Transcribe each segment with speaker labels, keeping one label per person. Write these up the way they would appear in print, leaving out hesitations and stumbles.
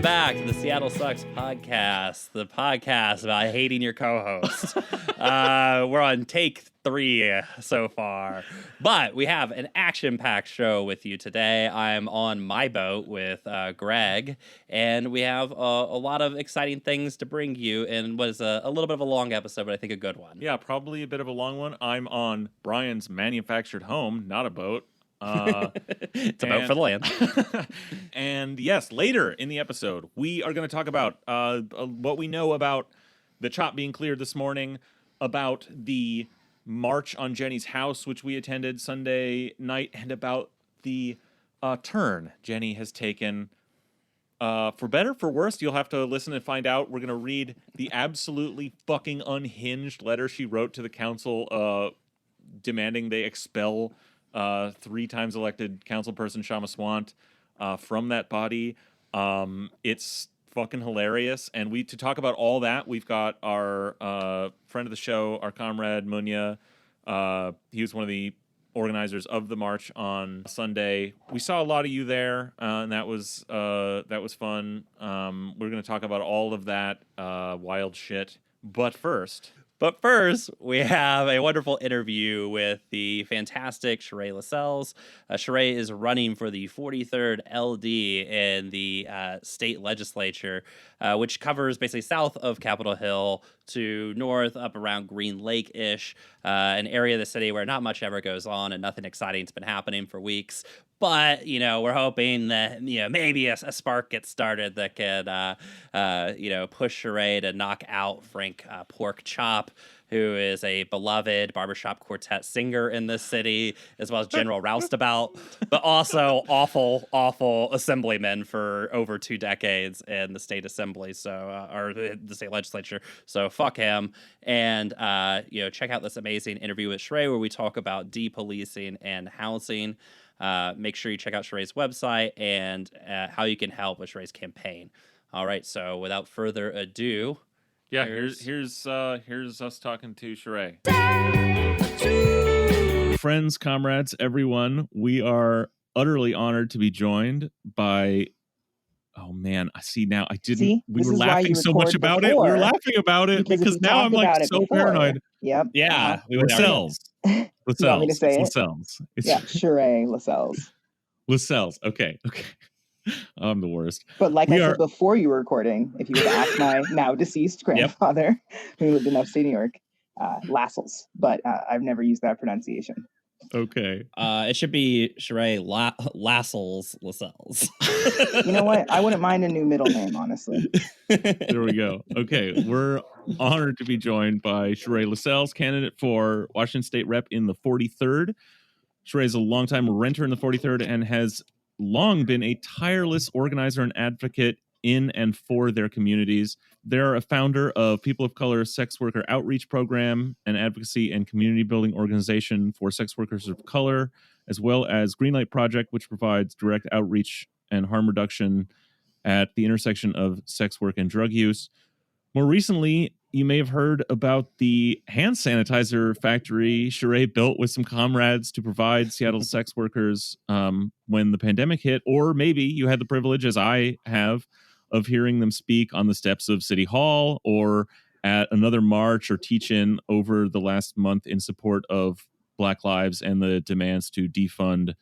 Speaker 1: Welcome back to the Seattle Sucks podcast, the podcast about hating your co-host. We're on take 3 so far, but we have an action-packed show with you today. I'm on my boat with Greg, and we have a lot of exciting things to bring you, and was a little bit of a long episode, but I think a good one.
Speaker 2: Yeah, probably a bit of a long one. I'm on Brian's manufactured home, not a boat.
Speaker 1: It's a boat for the land.
Speaker 2: And yes, later in the episode, we are going to talk about what we know about the chop being cleared this morning, about the march on Jenny's house, which we attended Sunday night, and about the turn Jenny has taken. For better, for worse, you'll have to listen and find out. We're going to read the absolutely fucking unhinged letter she wrote to the council demanding they expel 3 times elected councilperson Shama Swant from that body. It's fucking hilarious. And to talk about all that, we've got our friend of the show, our comrade Munya. He was one of the organizers of the march on Sunday. We saw a lot of you there, and that was fun. We're going to talk about all of that wild shit. But first,
Speaker 1: we have a wonderful interview with the fantastic Sherae Lascelles. Sherae is running for the 43rd LD in the state legislature, which covers basically south of Capitol Hill to north up around Green Lake-ish, an area of the city where not much ever goes on and nothing exciting's been happening for weeks. But, we're hoping that, maybe a spark gets started that could, push Sherae to knock out Frank Pork Chop, who is a beloved barbershop quartet singer in this city, as well as General Roustabout, but also awful assemblyman for over 2 decades in the state assembly, or the state legislature. So fuck him. And, check out this amazing interview with Sherae where we talk about depolicing and housing. Make sure you check out Sherae's website and how you can help with Sherae's campaign. All right, so without further ado,
Speaker 2: here's us talking to Sherae. Friends, comrades, everyone, we are utterly honored to be joined by. Oh man, I see now. We were laughing so much about it. We were laughing about it because now I'm like so paranoid.
Speaker 3: Yep.
Speaker 1: Yeah.
Speaker 2: Lascelles.
Speaker 3: You want me to say it?
Speaker 2: Lascelles.
Speaker 3: Yeah, Sherae Lascelles.
Speaker 2: Lascelles. Okay. I'm the worst.
Speaker 3: But like I said before you were recording, if you were to ask my now deceased grandfather who lived in upstate New York, Lascelles. But I've never used that pronunciation.
Speaker 2: Okay.
Speaker 1: It should be Sherae Lascelles.
Speaker 3: You know what? I wouldn't mind a new middle name, honestly.
Speaker 2: There we go. Okay. We're honored to be joined by Sherae Lascelles, candidate for Washington State Rep in the 43rd. Sherae is a longtime renter in the 43rd and has long been a tireless organizer and advocate in and for their communities. They're a founder of People of Color Sex Worker Outreach Program, an advocacy and community building organization for sex workers of color, as well as Greenlight Project, which provides direct outreach and harm reduction at the intersection of sex work and drug use. More recently, you may have heard about the hand sanitizer factory Sherae built with some comrades to provide Seattle sex workers when the pandemic hit, or maybe you had the privilege, as I have, of hearing them speak on the steps of City Hall or at another march or teach-in over the last month in support of Black Lives and the demands to defund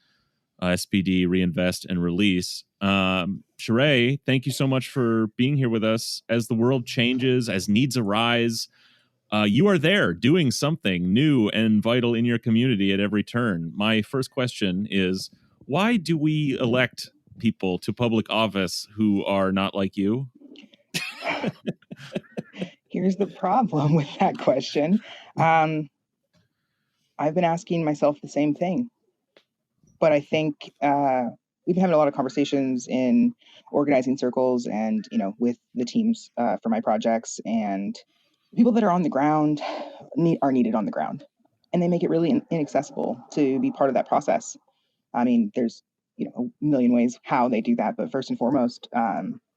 Speaker 2: SPD, reinvest, and release. Sherae, thank you so much for being here with us. As the world changes, as needs arise, you are there doing something new and vital in your community at every turn. My first question is, why do we elect people to public office who are not like you?
Speaker 3: Here's the problem with that question. I've been asking myself the same thing. But I think we've been having a lot of conversations in organizing circles and, with the teams for my projects, and people that are on the ground are needed on the ground, and they make it really inaccessible to be part of that process. I mean, there's, a million ways how they do that, but first and foremost,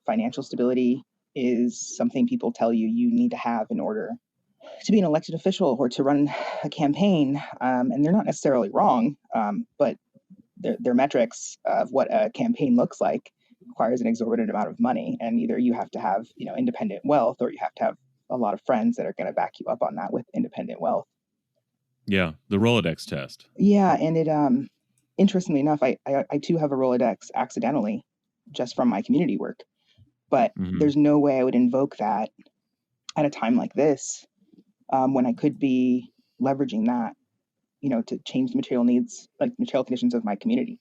Speaker 3: financial stability is something people tell you need to have in order to be an elected official or to run a campaign. And they're not necessarily wrong, but their metrics of what a campaign looks like requires an exorbitant amount of money, and either you have to have, you know, independent wealth, or you have to have a lot of friends that are going to back you up on that with independent wealth.
Speaker 2: Yeah, the Rolodex test.
Speaker 3: Yeah, and it interestingly enough, I too have a Rolodex accidentally, just from my community work, but there's no way I would invoke that at a time like this, when I could be leveraging that, you know, to change the material needs, like material conditions of my community.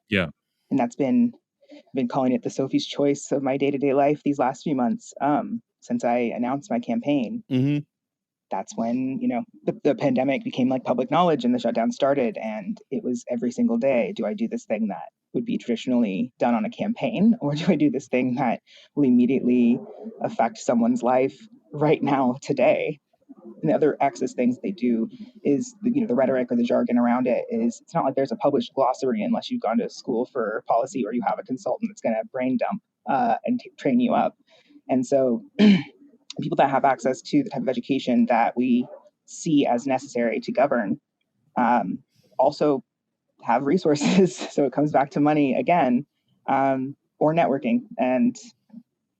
Speaker 2: Yeah.
Speaker 3: And that's been, I've been calling it the Sophie's choice of my day-to-day life these last few months, since I announced my campaign. That's when, you know, the pandemic became like public knowledge and the shutdown started, and it was every single day, do I do this thing that would be traditionally done on a campaign, or do I do this thing that will immediately affect someone's life right now, today? And the other access things they do is, you know, the rhetoric or the jargon around it is, it's not like there's a published glossary unless you've gone to school for policy or you have a consultant that's going to brain dump and train you up. And so people that have access to the type of education that we see as necessary to govern also have resources. So it comes back to money again, or networking and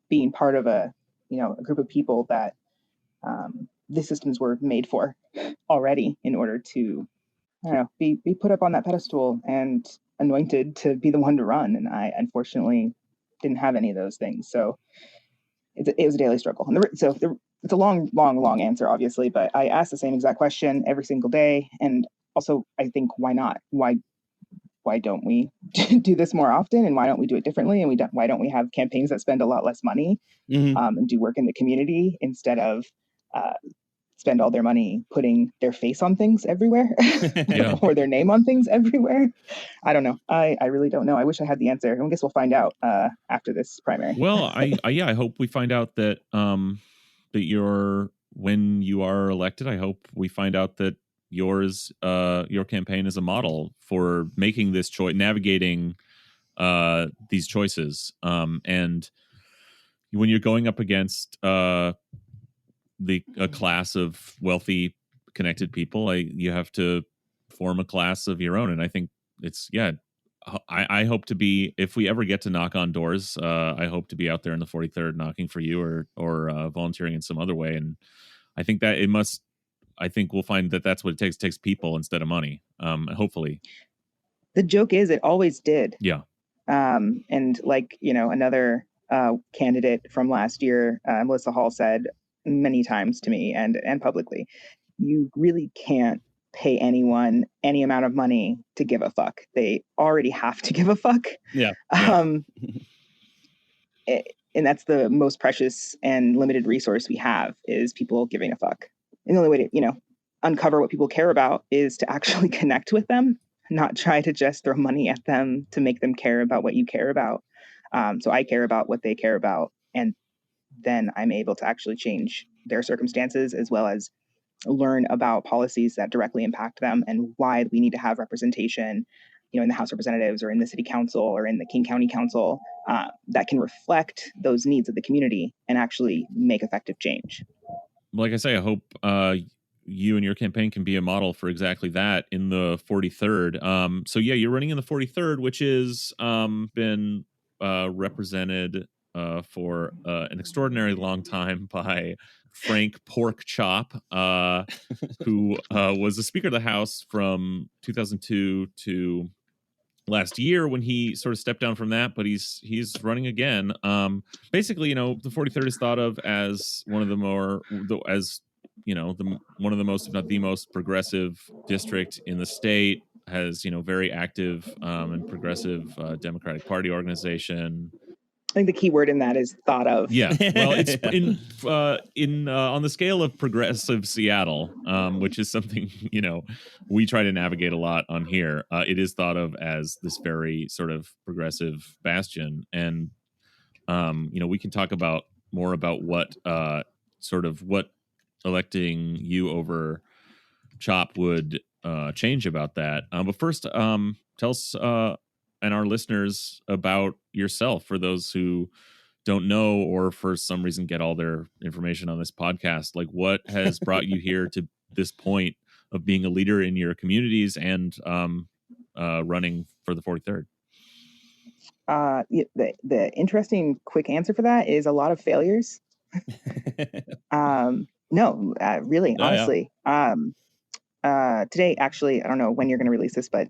Speaker 3: being part of a, you know, a group of people that the systems were made for already, in order to, I don't know, be put up on that pedestal and anointed to be the one to run. And I unfortunately didn't have any of those things. So it was a daily struggle. And it's a long answer, obviously, but I ask the same exact question every single day. And also, I think, why not? Why don't we do this more often? And why don't we do it differently? And why don't we have campaigns that spend a lot less money and do work in the community, instead of spend all their money putting their face on things everywhere or their name on things everywhere? I don't know. I really don't know. I wish I had the answer. I guess we'll find out after this primary.
Speaker 2: Well, I hope we find out that when you are elected, I hope we find out that your campaign is a model for making this choice, navigating these choices. And when you're going up against a class of wealthy, connected people, you have to form a class of your own. And I think I hope to be, if we ever get to knock on doors, I hope to be out there in the 43rd knocking for you, or volunteering in some other way. And I think that I think we'll find that that's what it takes. It takes people instead of money. Hopefully.
Speaker 3: The joke is, it always did.
Speaker 2: Yeah.
Speaker 3: And like, you know, another candidate from last year, Melissa Hall, said many times to me and publicly, you really can't pay anyone any amount of money to give a fuck. They already have to give a fuck.
Speaker 1: Yeah.
Speaker 3: And that's the most precious and limited resource we have, is people giving a fuck. And the only way to, you know, uncover what people care about is to actually connect with them, not try to just throw money at them to make them care about what you care about. So I care about what they care about, and then I'm able to actually change their circumstances, as well as learn about policies that directly impact them, and why we need to have representation, you know, in the House of Representatives or in the City Council or in the King County Council, that can reflect those needs of the community and actually make effective change.
Speaker 2: Like I say, I hope you and your campaign can be a model for exactly that in the 43rd. So yeah, you're running in the 43rd, which is been represented for an extraordinary long time by Frank Pork Chop, who was the Speaker of the House from 2002 to last year, when he sort of stepped down from that, but he's running again. Basically, you know, the 43rd is thought of as one of the most, if not the most progressive district in the state. Has, you know, very active and progressive Democratic Party organization.
Speaker 3: I think the key word in that is thought of.
Speaker 2: Yeah. Well, it's in on the scale of progressive Seattle, which is something, you know, we try to navigate a lot on here. It is thought of as this very sort of progressive bastion. And, you know, we can talk more about what what electing you over Chop would change about that. But first, tell us and our listeners about yourself, for those who don't know, or for some reason get all their information on this podcast. Like, what has brought you here to this point of being a leader in your communities and running for the 43rd?
Speaker 3: The interesting quick answer for that is a lot of failures. No, really, honestly. Today, actually, I don't know when you're going to release this, but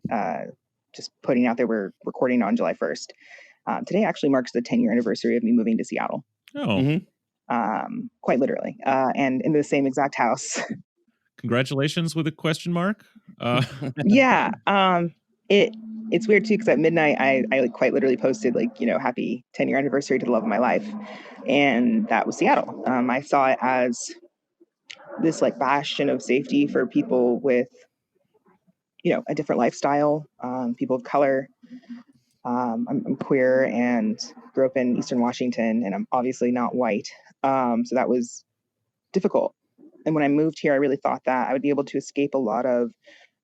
Speaker 3: just putting out there, we're recording on July 1st. Today actually marks the 10-year anniversary of me moving to Seattle.
Speaker 2: Oh,
Speaker 3: quite literally, and in the same exact house.
Speaker 2: Congratulations with a question mark.
Speaker 3: Yeah. It's weird too, because at midnight I like quite literally posted like, happy 10-year anniversary to the love of my life, and that was Seattle. I saw it as this like bastion of safety for people with a different lifestyle, people of color. I'm queer and grew up in Eastern Washington, and I'm obviously not white, so that was difficult. And when I moved here, I really thought that I would be able to escape a lot of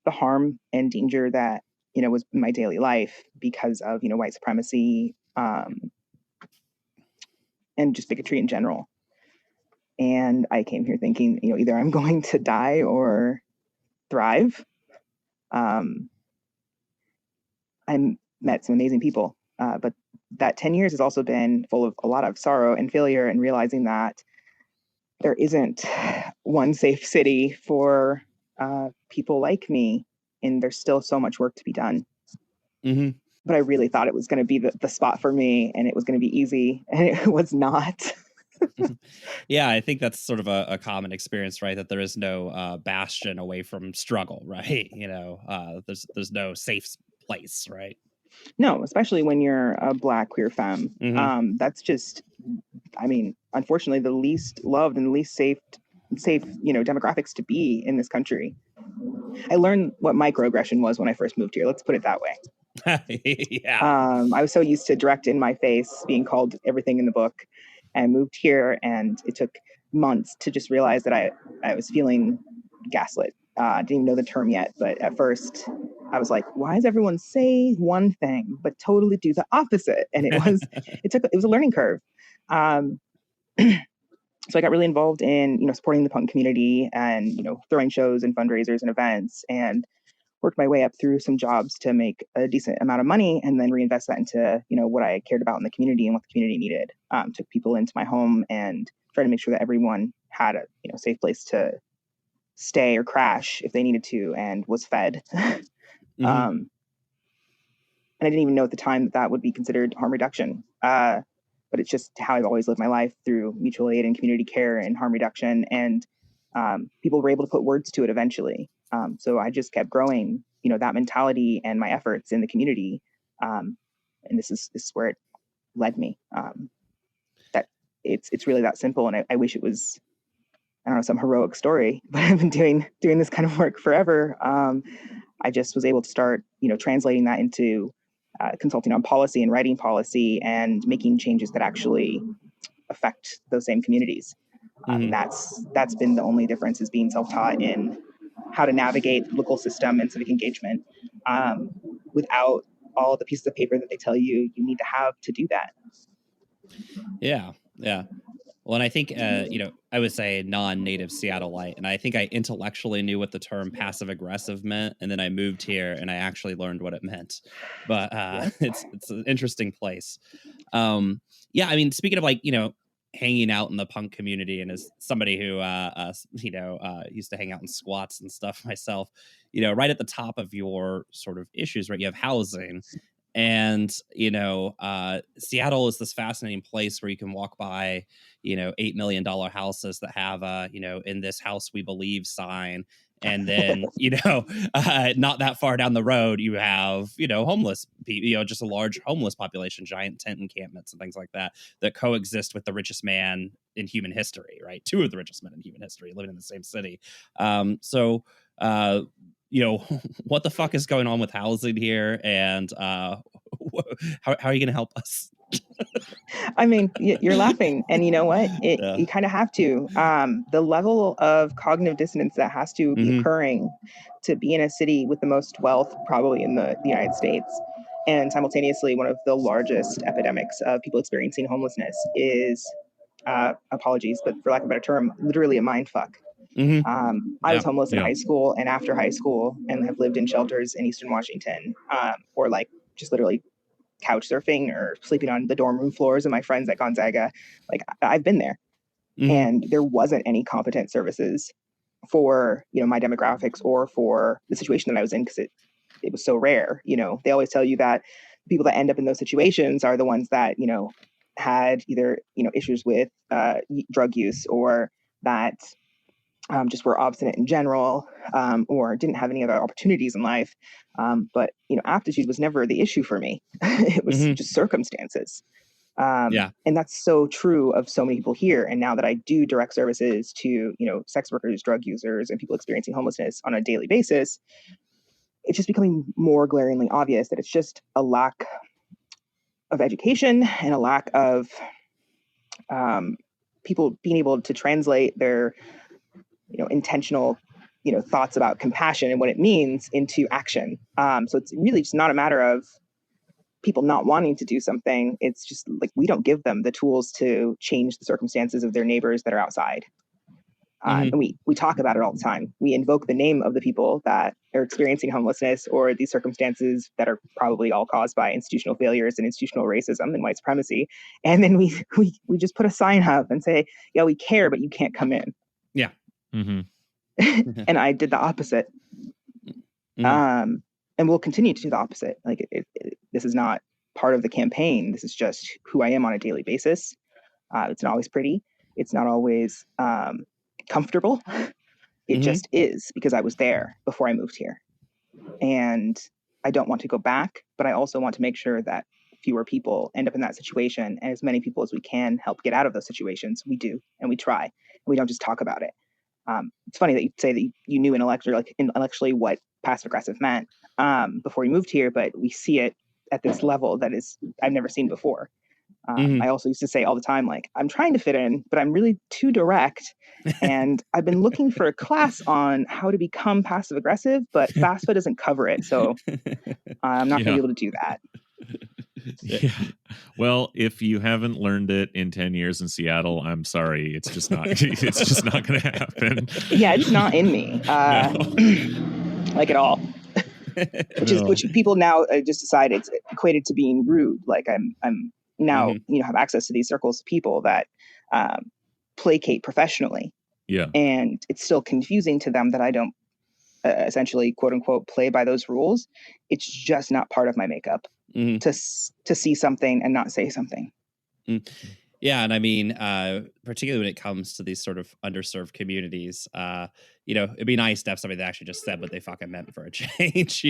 Speaker 3: the harm and danger that was in my daily life because of white supremacy, and just bigotry in general. And I came here thinking, either I'm going to die or thrive. I met some amazing people, but that 10 years has also been full of a lot of sorrow and failure, and realizing that there isn't one safe city for people like me, and there's still so much work to be done.
Speaker 1: Mm-hmm.
Speaker 3: But I really thought it was going to be the spot for me, and it was going to be easy, and it was not.
Speaker 1: Yeah, I think that's sort of a common experience, right? That there is no bastion away from struggle, right? There's no safe place, right?
Speaker 3: No, especially when you're a Black queer femme.
Speaker 1: Mm-hmm.
Speaker 3: That's just, unfortunately, the least loved and the least safe, demographics to be in this country. I learned what microaggression was when I first moved here. Let's put it that way.
Speaker 1: Yeah.
Speaker 3: I was so used to direct in my face being called everything in the book, and moved here, and it took months to just realize that I was feeling gaslit. I didn't even know the term yet, but at first I was like, why does everyone say one thing but totally do the opposite? And it was a learning curve. So I got really involved in supporting the punk community, and throwing shows and fundraisers and events, and worked my way up through some jobs to make a decent amount of money, and then reinvest that into what I cared about in the community and what the community needed. Took people into my home and tried to make sure that everyone had a safe place to stay or crash if they needed to, and was fed.
Speaker 1: Mm-hmm.
Speaker 3: And I didn't even know at the time that would be considered harm reduction. But it's just how I've always lived my life, through mutual aid and community care and harm reduction. And people were able to put words to it eventually. So I just kept growing, that mentality and my efforts in the community. And this is where it led me. That it's really that simple. And I wish it was, I don't know, some heroic story, but I've been doing this kind of work forever. I just was able to start, translating that into consulting on policy and writing policy and making changes that actually affect those same communities.
Speaker 1: Mm-hmm.
Speaker 3: That's been the only difference, is being self-taught in how to navigate the local system and civic engagement, without all the pieces of paper that they tell you need to have to do that.
Speaker 1: Yeah. Well, and I think, I was a non-native Seattleite, and I think I intellectually knew what the term passive-aggressive meant, and then I moved here, and I actually learned what it meant. But it's an interesting place. Yeah, I mean, speaking of hanging out in the punk community, and as somebody who, used to hang out in squats and stuff myself, right at the top of your sort of issues, right, you have housing. And Seattle is this fascinating place where you can walk by $8 million houses that have in this house we believe sign, and then not that far down the road you have homeless people, just a large homeless population, giant tent encampments and things like that coexist with the richest man in human history, right? Two of the richest men in human history living in the same city. What the fuck is going on with housing here, and how are you going to help us?
Speaker 3: I mean, you're laughing, and you know what? You kind of have to. The level of cognitive dissonance that has to be occurring to be in a city with the most wealth, probably in the United States, and simultaneously one of the largest epidemics of people experiencing homelessness, is, apologies, but for lack of a better term, literally a mind fuck. I was homeless in high school and after high school, and have lived in shelters in Eastern Washington for just literally couch surfing or sleeping on the dorm room floors of my friends at Gonzaga. Like, I've been there.
Speaker 1: Mhm.
Speaker 3: And there wasn't any competent services for, my demographics or for the situation that I was in, because it was so rare. They always tell you that people that end up in those situations are the ones that, had either, issues with drug use, or that just were obstinate in general, or didn't have any other opportunities in life. But, aptitude was never the issue for me. It was
Speaker 1: Mhm.
Speaker 3: just circumstances.
Speaker 1: Yeah.
Speaker 3: And that's so true of so many people here. And now that I do direct services to, sex workers, drug users, and people experiencing homelessness on a daily basis, it's just becoming more glaringly obvious that it's just a lack of education and a lack of people being able to translate their, intentional, thoughts about compassion and what it means into action. So it's really just not a matter of people not wanting to do something. It's just like, we don't give them the tools to change the circumstances of their neighbors that are outside.
Speaker 1: Mhm.
Speaker 3: And we talk about it all the time. We invoke the name of the people that are experiencing homelessness or these circumstances that are probably all caused by institutional failures and institutional racism and white supremacy. And then we just put a sign up and say, yeah, we care, but you can't come in.
Speaker 1: Yeah.
Speaker 2: Mm-hmm.
Speaker 3: And I did the opposite.
Speaker 1: Mhm.
Speaker 3: And we'll continue to do the opposite. Like, this is not part of the campaign. This is just who I am on a daily basis. It's not always pretty. It's not always comfortable. It
Speaker 1: Mhm.
Speaker 3: just is, because I was there before I moved here. And I don't want to go back, but I also want to make sure that fewer people end up in that situation, and as many people as we can help get out of those situations. We do, and we try, and we don't just talk about it. It's funny that you say that you knew intellectually what passive aggressive meant before you moved here, but we see it at this level that is I've never seen before.
Speaker 1: Mhm.
Speaker 3: I also used to say all the time, like, I'm trying to fit in, but I'm really too direct. And I've been looking for a class on how to become passive aggressive, but FAFSA doesn't cover it. So I'm not going to be able to do that.
Speaker 2: Yeah. Well, if you haven't learned it in 10 years in Seattle, I'm sorry. It's just not going to happen.
Speaker 3: Yeah, it's not in me. Like, at all. Which people now just decide it's equated to being rude. Like, I'm now, have access to these circles of people that placate professionally.
Speaker 2: Yeah.
Speaker 3: And it's still confusing to them that I don't essentially, quote unquote, play by those rules. It's just not part of my makeup to see something and not say something.
Speaker 1: Yeah, and I mean, particularly when it comes to these sort of underserved communities, it'd be nice to have somebody that actually just said what they fucking meant for a change.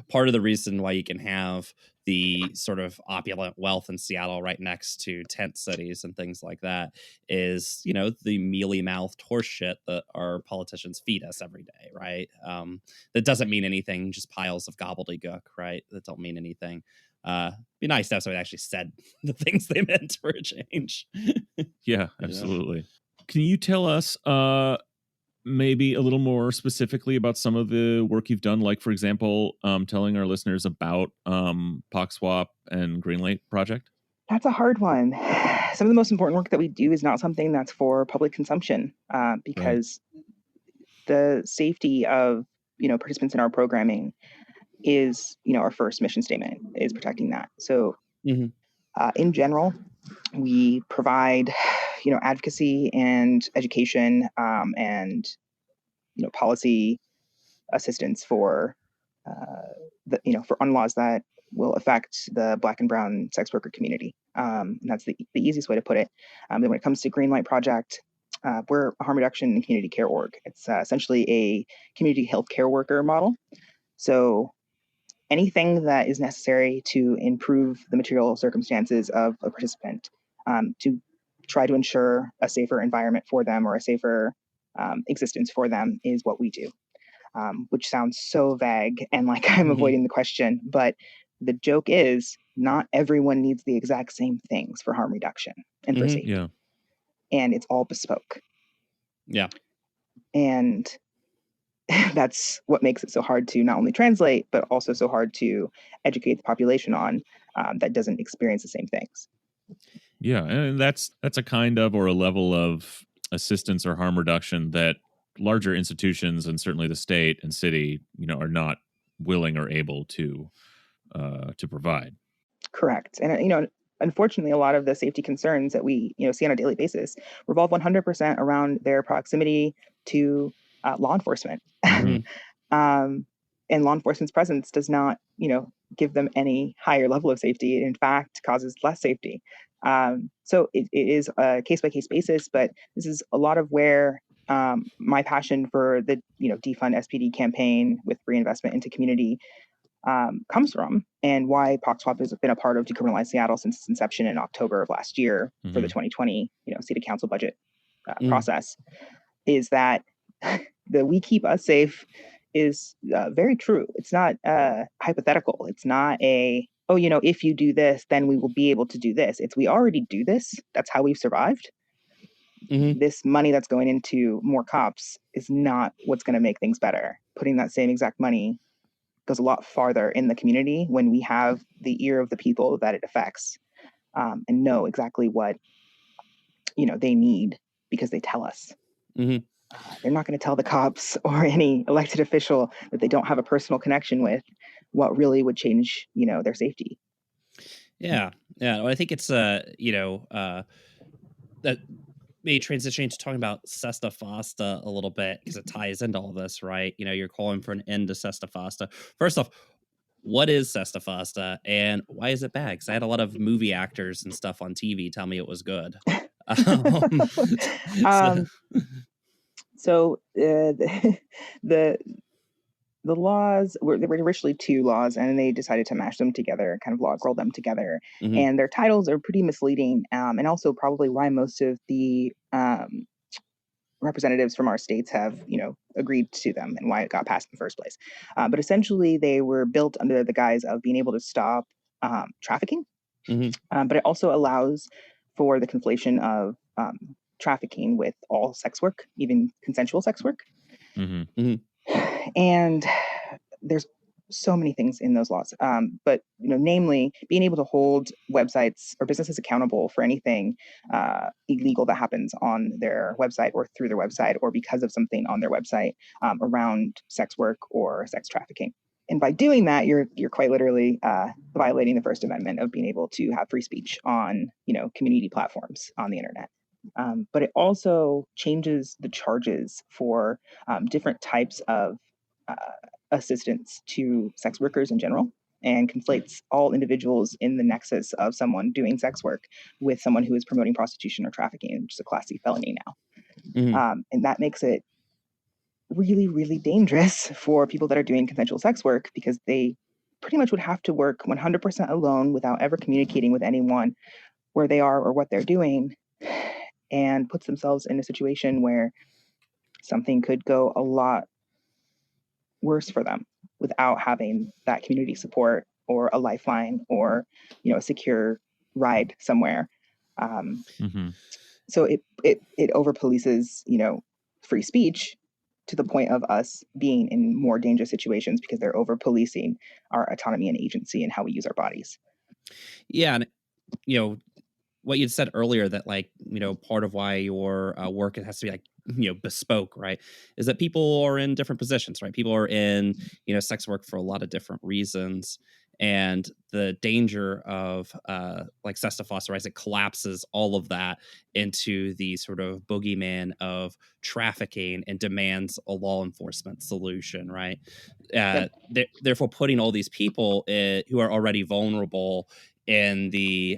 Speaker 1: Part of the reason why you can have the sort of opulent wealth in Seattle right next to tent cities and things like that is, the mealy-mouthed horse shit that our politicians feed us every day, right? That doesn't mean anything, just piles of gobbledygook, right? That don't mean anything. Be nice to have somebody that actually said the things they meant for a change.
Speaker 2: Yeah, absolutely. Can you tell us maybe a little more specifically about some of the work you've done? Like, for example, telling our listeners about POC Swap and Greenlight Project?
Speaker 3: That's a hard one. Some of the most important work that we do is not something that's for public consumption, because the safety of participants in our programming is our first mission statement, is protecting that. So in general, we provide advocacy and education and policy assistance for on laws that will affect the Black and brown sex worker community. And that's the easiest way to put it. Then when it comes to Greenlight Project, we're a harm reduction and community care org. It's essentially a community health care worker model. So anything that is necessary to improve the material circumstances of a participant, to try to ensure a safer environment for them or a safer existence for them, is what we do. Which sounds so vague and like I'm avoiding the question, but the joke is not everyone needs the exact same things for harm reduction and for safety.
Speaker 2: Yeah.
Speaker 3: And it's all bespoke.
Speaker 1: Yeah.
Speaker 3: And that's what makes it so hard to not only translate, but also so hard to educate the population on, that doesn't experience the same things.
Speaker 2: Yeah, and that's a kind of, or a level of assistance or harm reduction that larger institutions and certainly the state and city, are not willing or able to provide.
Speaker 3: Correct. And, unfortunately, a lot of the safety concerns that we, see on a daily basis revolve 100% around their proximity to law enforcement. And law enforcement's presence does not, give them any higher level of safety. It, in fact, causes less safety. So it is a case-by-case basis, but this is a lot of where my passion for the, defund SPD campaign with reinvestment into community comes from, and why POCSWAP has been a part of Decriminalize Seattle since its inception in October of last year for the 2020, city council budget process, is that the "we keep us safe" is very true. It's not hypothetical. It's not a, oh, if you do this, then we will be able to do this. It's, we already do this. That's how we've survived. This money that's going into more cops is not what's going to make things better. Putting that same exact money goes a lot farther in the community when we have the ear of the people that it affects, and know exactly what they need, because they tell us. They're not going to tell the cops or any elected official that they don't have a personal connection with what really would change their safety.
Speaker 1: Yeah. Well, I think it's that maybe transitioning to talking about Sesta Fosta a little bit, because it ties into all this, right? You're calling for an end to Sesta Fosta. First off, what is Sesta Fosta and why is it bad? Because I had a lot of movie actors and stuff on TV tell me it was good.
Speaker 3: So the laws there were originally two laws, and they decided to mash them together, kind of log roll them together. And their titles are pretty misleading, and also probably why most of the representatives from our states have, agreed to them, and why it got passed in the first place. But essentially, they were built under the guise of being able to stop trafficking. But it also allows for the conflation of trafficking with all sex work, even consensual sex work. And there's so many things in those laws, but namely being able to hold websites or businesses accountable for anything illegal that happens on their website or through their website or because of something on their website around sex work or sex trafficking. And by doing that, you're quite literally violating the First Amendment of being able to have free speech on community platforms on the internet. But it also changes the charges for different types of assistance to sex workers in general, and conflates all individuals in the nexus of someone doing sex work with someone who is promoting prostitution or trafficking, which is a Class C felony now. And that makes it really, really dangerous for people that are doing consensual sex work, because they pretty much would have to work 100% alone without ever communicating with anyone where they are or what they're doing, and puts themselves in a situation where something could go a lot worse for them without having that community support or a lifeline or a secure ride somewhere. So it over polices free speech to the point of us being in more dangerous situations, because they're over policing our autonomy and agency and how we use our bodies.
Speaker 1: Yeah. And what you'd said earlier, that part of why your work, it has to be bespoke, right, is that people are in different positions, right? People are in sex work for a lot of different reasons, and the danger of Sesta Fosta, right, it collapses all of that into the sort of boogeyman of trafficking and demands a law enforcement solution, right? Therefore putting all these people who are already vulnerable in the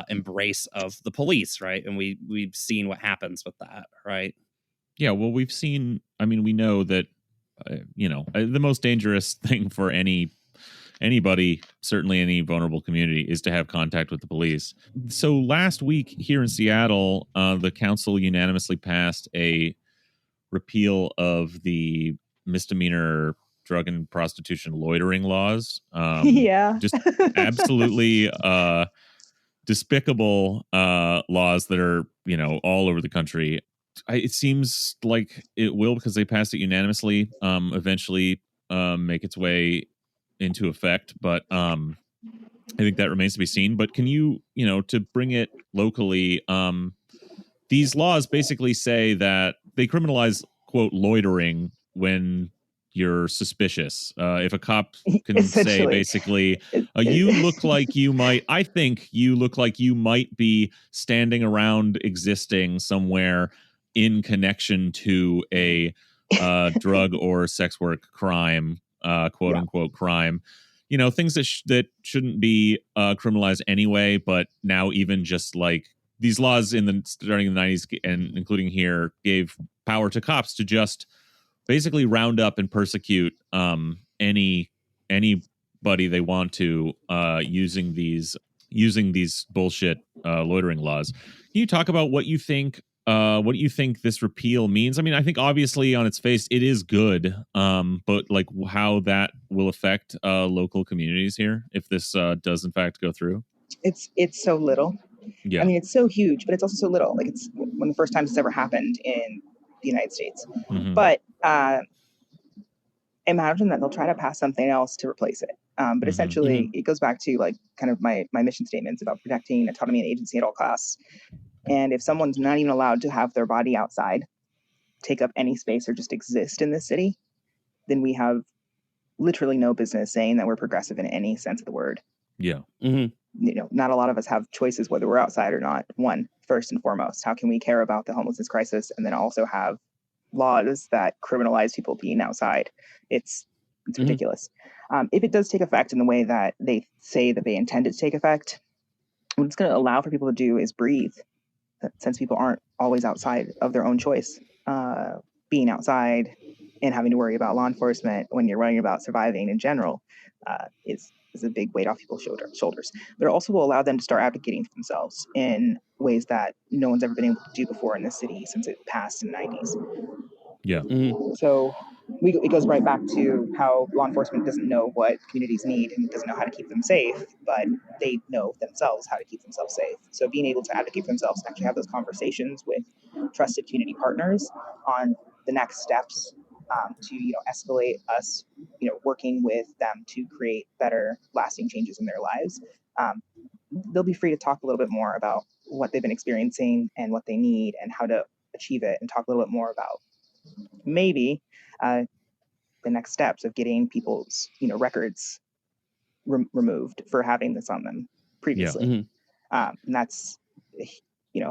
Speaker 1: embrace of the police, right? And we've seen what happens with that, right?
Speaker 2: Yeah, well, we've seen. I mean, we know that the most dangerous thing for anybody, certainly any vulnerable community, is to have contact with the police. So last week here in Seattle, the council unanimously passed a repeal of the misdemeanor drug and prostitution loitering laws. Just absolutely despicable laws that are all over the country. It seems like it will, because they passed it unanimously, eventually make its way into effect, but I think that remains to be seen. But can you to bring it locally, these laws basically say that they criminalize, quote, loitering when you're suspicious. If a cop can say
Speaker 3: Essentially.
Speaker 2: basically, you look like you might, I think you look like you might be standing around existing somewhere in connection to a drug or sex work crime, quote unquote crime. You know, things that shouldn't be criminalized anyway, but now even just like these laws starting in the 90s and including here gave power to cops to just basically round up and persecute anybody they want to using these bullshit loitering laws. Can you talk about what you think this repeal means? I mean, I think obviously on its face it is good, but like how that will affect local communities here if this does in fact go through.
Speaker 3: It's so little.
Speaker 2: Yeah.
Speaker 3: I mean, it's so huge, but it's also so little. Like, it's one of the first times it's ever happened in the United States.
Speaker 2: Mm-hmm.
Speaker 3: But imagine that they'll try to pass something else to replace it. But essentially, it goes back to like kind of my mission statements about protecting autonomy and agency at all costs. And if someone's not even allowed to have their body outside, take up any space, or just exist in this city, then we have literally no business saying that we're progressive in any sense of the word.
Speaker 2: Yeah.
Speaker 3: You know, not a lot of us have choices whether we're outside or not. One, first and foremost, how can we care about the homelessness crisis and then also have laws that criminalize people being outside? It's ridiculous. If it does take effect in the way that they say that they intend it to take effect, what it's going to allow for people to do is breathe, since people aren't always outside of their own choice. Being outside and having to worry about law enforcement when you're worrying about surviving in general is a big weight off people's shoulders. But it also will allow them to start advocating for themselves in ways that no one's ever been able to do before in this city since it passed in the 90s.
Speaker 2: Yeah.
Speaker 3: So it goes right back to how law enforcement doesn't know what communities need and doesn't know how to keep them safe, but they know themselves how to keep themselves safe. So being able to advocate for themselves and actually have those conversations with trusted community partners on the next steps to escalate us working with them to create better lasting changes in their lives, they'll be free to talk a little bit more about what they've been experiencing and what they need and how to achieve it, and talk a little bit more about maybe the next steps of getting people's records removed for having this on them previously. And that's a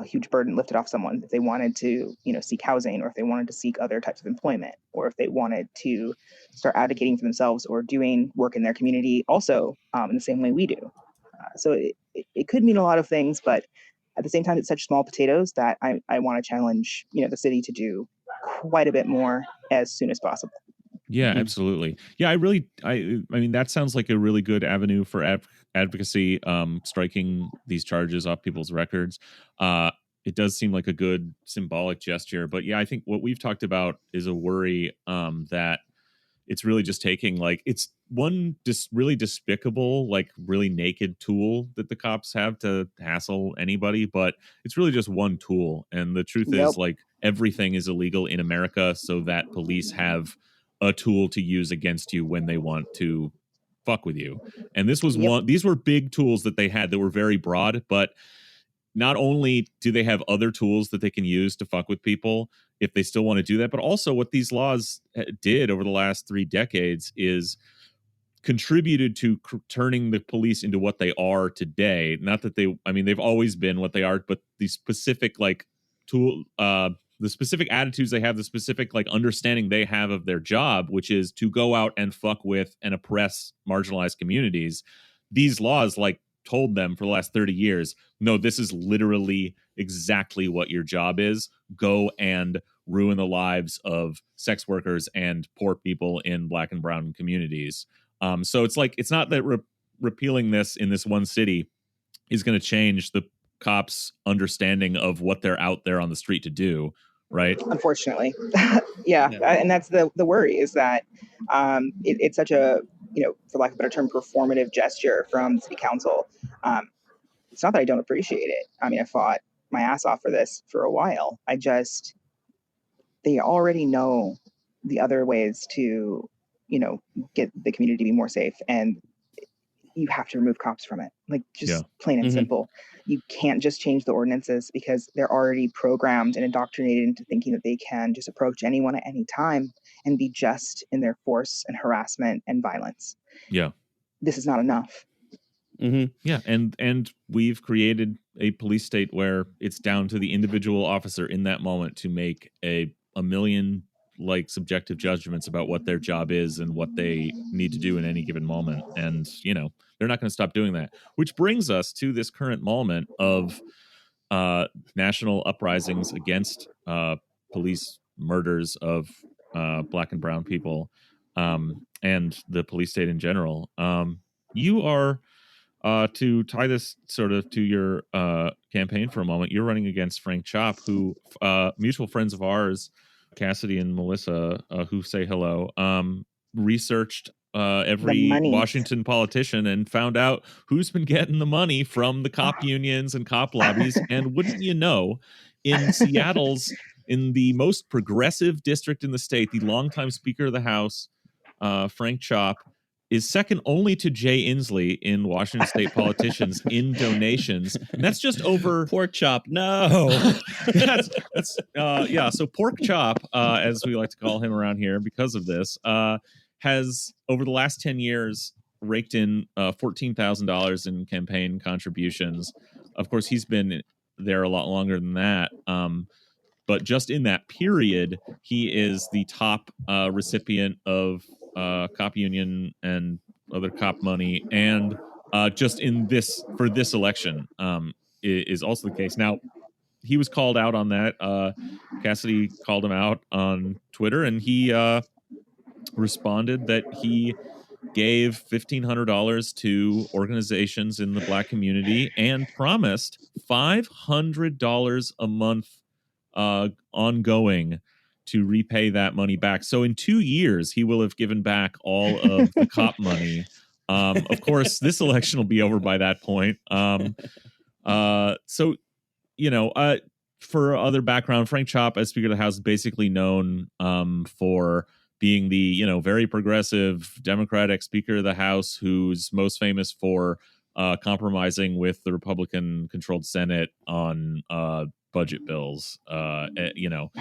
Speaker 3: huge burden lifted off someone if they wanted to seek housing, or if they wanted to seek other types of employment, or if they wanted to start advocating for themselves or doing work in their community also in the same way we do. So it could mean a lot of things, but at the same time, it's such small potatoes that I want to challenge the city to do quite a bit more as soon as possible.
Speaker 2: Yeah, absolutely. Yeah, I mean, that sounds like a really good avenue for advocacy, striking these charges off people's records. It does seem like a good symbolic gesture, but yeah, I think what we've talked about is a worry that it's really just taking it's one really despicable, really naked tool that the cops have to hassle anybody, but it's really just one tool. And the truth is everything is illegal in America so that police have a tool to use against you when they want to fuck with you. And this was these were big tools that they had that were very broad, but not only do they have other tools that they can use to fuck with people if they still want to do that, but also what these laws did over the last 3 decades is contributed to turning the police into what they are today. Not that they've always been what they are, but the specific the specific attitudes they have, the specific understanding they have of their job, which is to go out and fuck with and oppress marginalized communities. These laws told them for the last 30 years, no, this is literally exactly what your job is. Go and ruin the lives of sex workers and poor people in Black and brown communities. So it's not that repealing this in this one city is going to change the cops' understanding of what they're out there on the street to do, right?
Speaker 3: Unfortunately. Yeah. And that's the worry, is that it's such a, for lack of a better term, performative gesture from city council. It's not that I don't appreciate it. I mean, I fought my ass off for this for a while. They already know the other ways to, get the community to be more safe. And you have to remove cops from it. Like, just
Speaker 2: Yeah.
Speaker 3: plain and simple. You can't just change the ordinances because they're already programmed and indoctrinated into thinking that they can just approach anyone at any time and be just in their force and harassment and violence.
Speaker 2: Yeah.
Speaker 3: This is not enough.
Speaker 2: Yeah, and we've created a police state where it's down to the individual officer in that moment to make a million like subjective judgments about what their job is and what they need to do in any given moment. And, you know, they're not going to stop doing that. Which brings us to this current moment of national uprisings against police murders of black and brown people, and the police state in general. You are, to tie this sort of to your campaign for a moment, you're running against Frank Chop, who mutual friends of ours, Cassidy and Melissa, who say hello, researched every Washington politician and found out who's been getting the money from the cop unions and cop lobbies. And wouldn't you know, in Seattle's, in the most progressive district in the state, the longtime Speaker of the House, Frank Chop, is second only to Jay Inslee in Washington state politicians in donations. And that's just over
Speaker 1: Pork chop. No.
Speaker 2: that's yeah. So Pork Chop, as we like to call him around here because of this, has over the last 10 years raked in $14,000 in campaign contributions. Of course, he's been there a lot longer than that. But just in that period, he is the top recipient of cop union and other cop money, and just in this for this election is also the case. Now, he was called out on that. Cassidy called him out on Twitter, and he responded that he gave $1,500 to organizations in the black community and promised $500 a month ongoing to repay that money back. So in 2 years, he will have given back all of the cop money. Of course, this election will be over by that point. So, you know, for other background, Frank Chop, as Speaker of the House, is basically known for being the, you know, very progressive Democratic Speaker of the House, who's most famous for compromising with the Republican-controlled Senate on budget bills. You know,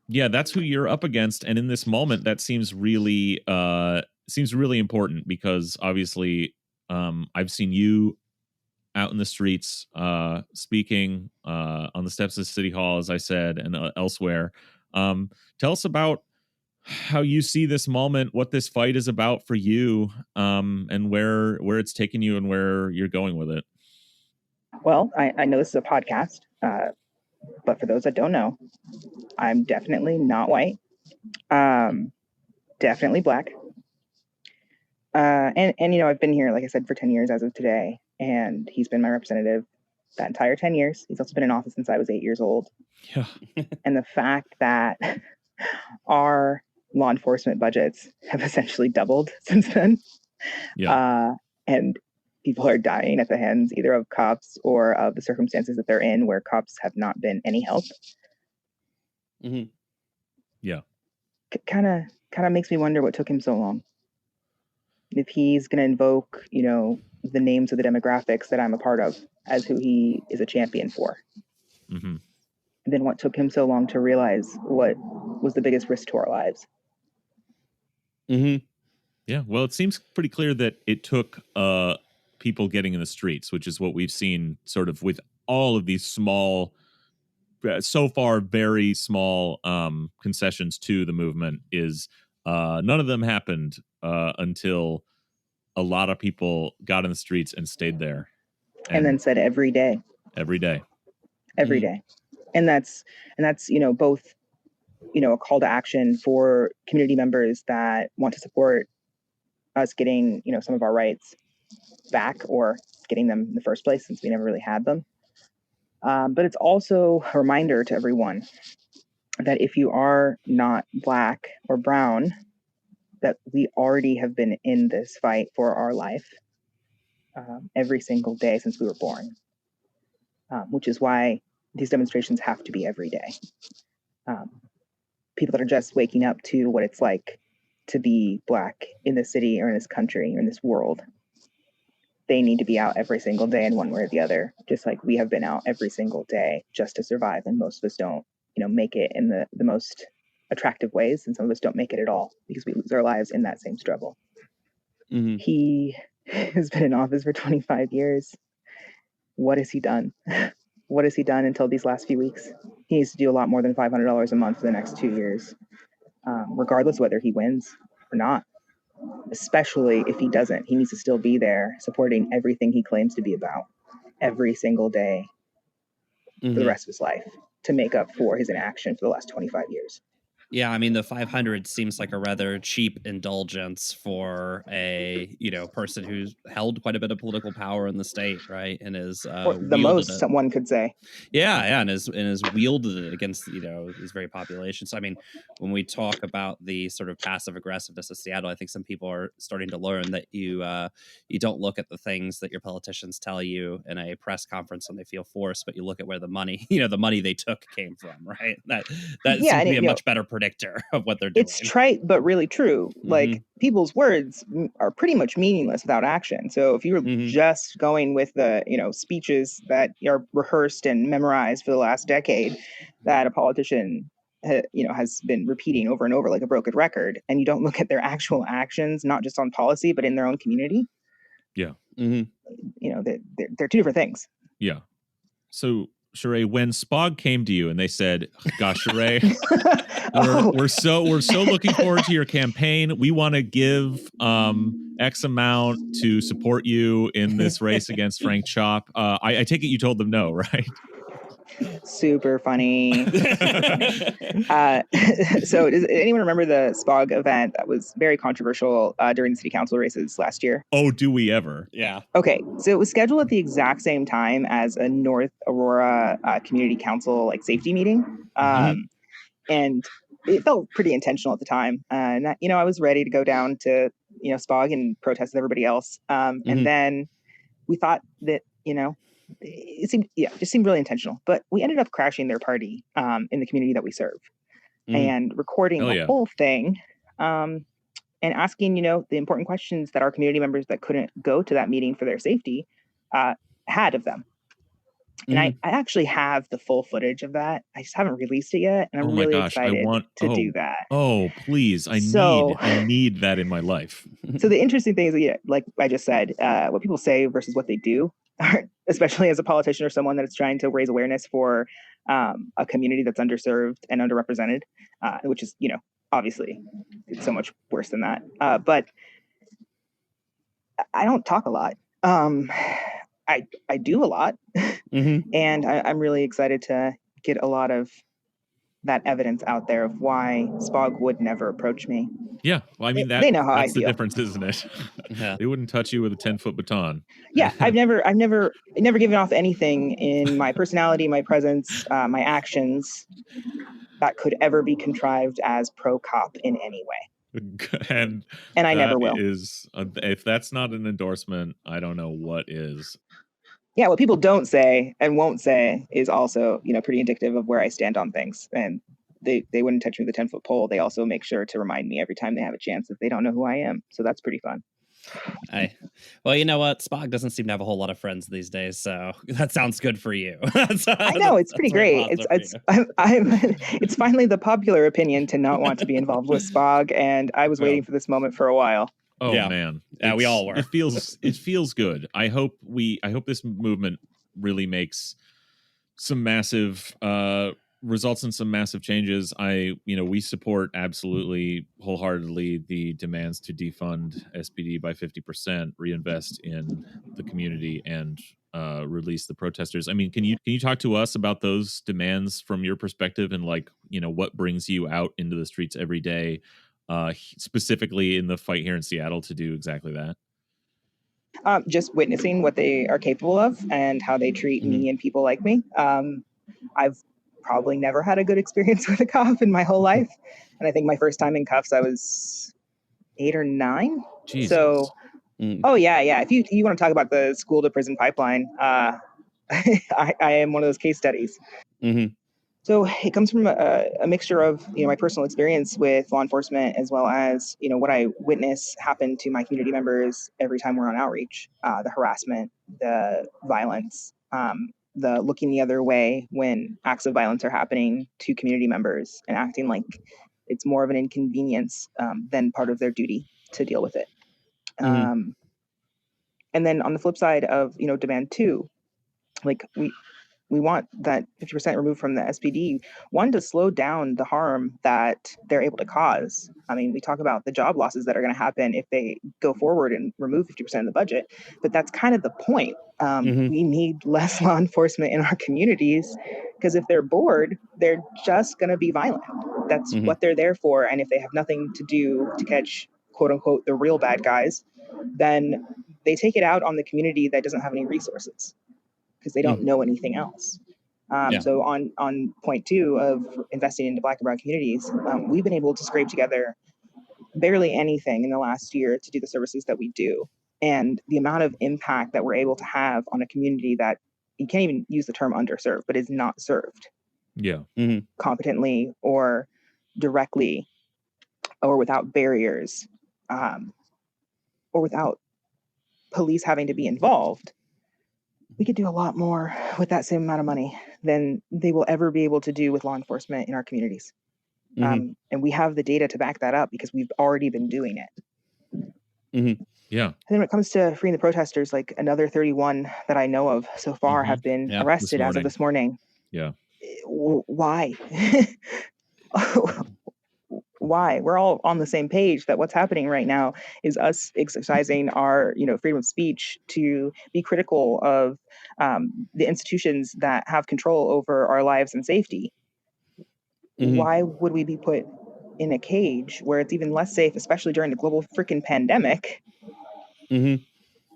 Speaker 2: yeah, that's who you're up against, and in this moment, that seems really important because obviously, I've seen you out in the streets speaking on the steps of City Hall, as I said, and elsewhere. Tell us about how you see this moment, what this fight is about for you, and where it's taken you and where you're going with it.
Speaker 3: Well, I know this is a podcast, but for those that don't know, I'm definitely not white, definitely black. And you know, I've been here, like I said, for 10 years as of today, and he's been my representative that entire 10 years. He's also been in office since I was 8 years old.
Speaker 2: Yeah.
Speaker 3: And the fact that our law enforcement budgets have essentially doubled since then.
Speaker 2: Yeah.
Speaker 3: And people are dying at the hands either of cops or of the circumstances that they're in where cops have not been any help.
Speaker 1: Mm-hmm.
Speaker 3: Yeah. Kind of makes me wonder what took him so long. If he's going to invoke, you know, the names of the demographics that I'm a part of as who he is a champion for.
Speaker 2: Mm-hmm.
Speaker 3: Then what took him so long to realize what was the biggest risk to our lives?
Speaker 2: Mm-hmm. Yeah, well, it seems pretty clear that it took people getting in the streets, which is what we've seen sort of with all of these small, so far very small concessions to the movement, is none of them happened until a lot of people got in the streets and stayed there.
Speaker 3: And then said every day.
Speaker 2: Every day.
Speaker 3: Every day. And that's, you know, both, you know, a call to action for community members that want to support us getting, you know, some of our rights back or getting them in the first place, since we never really had them. But it's also a reminder to everyone that if you are not black or brown, that we already have been in this fight for our life every single day since we were born, which is why these demonstrations have to be every day. People that are just waking up to what it's like to be black in this city or in this country or in this world, they need to be out every single day in one way or the other, just like we have been out every single day just to survive. And most of us don't, make it in the most attractive ways. And some of us don't make it at all because we lose our lives in that same struggle.
Speaker 1: Mm-hmm.
Speaker 3: He has been in office for 25 years. What has he done? What has he done until these last few weeks? He needs to do a lot more than $500 a month for the next 2 years, regardless whether he wins or not. Especially if he doesn't, he needs to still be there supporting everything he claims to be about every single day for the rest of his life to make up for his inaction for the last 25 years.
Speaker 1: Yeah, I mean, the 500 seems like a rather cheap indulgence for a person who's held quite a bit of political power in the state, right? And is
Speaker 3: or the most someone could say.
Speaker 1: Yeah, and is wielded it against these very populations. So, I mean, when we talk about the sort of passive aggressiveness of Seattle, I think some people are starting to learn that you don't look at the things that your politicians tell you in a press conference when they feel forced, but you look at where the money they took came from, right? That seems to be a much better predictor of what they're doing.
Speaker 3: It's trite, but really true. Like, people's words are pretty much meaningless without action. So if you were just going with the, speeches that are rehearsed and memorized for the last decade that a politician, has been repeating over and over like a broken record, and you don't look at their actual actions, not just on policy, but in their own community.
Speaker 2: Yeah.
Speaker 3: They're two different things.
Speaker 2: Yeah. So, Sherae, when Spog came to you and they said, "Gosh, Sherae, we're so looking forward to your campaign. We want to give X amount to support you in this race against Frank Chop." I take it you told them no, right?
Speaker 3: Super funny. So does anyone remember the Spog event that was very controversial during the city council races last year?
Speaker 2: Oh, do we ever?
Speaker 1: Yeah.
Speaker 3: Okay, so it was scheduled at the exact same time as a North Aurora Community Council safety meeting. And it felt pretty intentional at the time. And I was ready to go down to Spog and protest with everybody else. And then we thought that it just seemed really intentional. But we ended up crashing their party in the community that we serve, and recording the whole thing, and asking the important questions that our community members that couldn't go to that meeting for their safety had of them. And I actually have the full footage of that. I just haven't released it yet, and I'm really excited to do that.
Speaker 2: Oh, please! I need that in my life.
Speaker 3: So the interesting thing is, like I just said, what people say versus what they do, especially as a politician or someone that is trying to raise awareness for a community that's underserved and underrepresented, which is, obviously it's so much worse than that. But I don't talk a lot. I do a lot, and I'm really excited to get a lot of that evidence out there of why Spog would never approach me.
Speaker 2: Yeah, well, I mean
Speaker 3: they know how
Speaker 2: that's
Speaker 3: I feel.
Speaker 2: The difference, isn't it? Yeah. They wouldn't touch you with a 10-foot baton.
Speaker 3: Yeah, I've never given off anything in my personality, my presence, my actions that could ever be contrived as pro-cop in any way.
Speaker 2: And
Speaker 3: I never will.
Speaker 2: If that's not an endorsement, I don't know what is.
Speaker 3: Yeah, what people don't say and won't say is also, pretty indicative of where I stand on things. And they wouldn't touch me with a 10-foot pole. They also make sure to remind me every time they have a chance that they don't know who I am. So that's pretty fun.
Speaker 1: Well, you know what? Spog doesn't seem to have a whole lot of friends these days, so that sounds good for you.
Speaker 3: I know, it's pretty great. It's finally the popular opinion to not want to be involved with Spog, and I was waiting for this moment for a while.
Speaker 2: Oh yeah. Man,
Speaker 1: yeah, we all were.
Speaker 2: It feels good. I hope this movement really makes some massive results in some massive changes. We support absolutely wholeheartedly the demands to defund SPD by 50%, reinvest in the community, and release the protesters. I mean, can you talk to us about those demands from your perspective, and what brings you out into the streets every day? Specifically in the fight here in Seattle to do exactly that?
Speaker 3: Just witnessing what they are capable of and how they treat me and people like me. I've probably never had a good experience with a cop in my whole life. And I think my first time in cuffs, I was 8 or 9.
Speaker 2: Jesus.
Speaker 3: So, oh yeah. If you want to talk about the school to prison pipeline, I am one of those case studies. So it comes from a mixture of, my personal experience with law enforcement, as well as, what I witness happen to my community members every time we're on outreach, the harassment, the violence, the looking the other way when acts of violence are happening to community members and acting like it's more of an inconvenience than part of their duty to deal with it. And then on the flip side of, demand two, like we want that 50% removed from the SPD, one, to slow down the harm that they're able to cause. I mean, we talk about the job losses that are going to happen if they go forward and remove 50% of the budget, but that's kind of the point. We need less law enforcement in our communities, because if they're bored, they're just going to be violent. That's what they're there for. And if they have nothing to do to catch, quote unquote, the real bad guys, then they take it out on the community that doesn't have any resources, because they don't know anything else. So on point two of investing into Black and Brown communities, we've been able to scrape together barely anything in the last year to do the services that we do. And the amount of impact that we're able to have on a community that, you can't even use the term underserved, but is not served competently or directly or without barriers, or without police having to be involved, we could do a lot more with that same amount of money than they will ever be able to do with law enforcement in our communities. And we have the data to back that up because we've already been doing it.
Speaker 2: Yeah.
Speaker 3: And then when it comes to freeing the protesters, like another 31 that I know of so far have been arrested as of this morning.
Speaker 2: Yeah.
Speaker 3: Why? Why? We're all on the same page that what's happening right now is us exercising our, freedom of speech to be critical of the institutions that have control over our lives and safety. Why would we be put in a cage where it's even less safe, especially during the global freaking pandemic,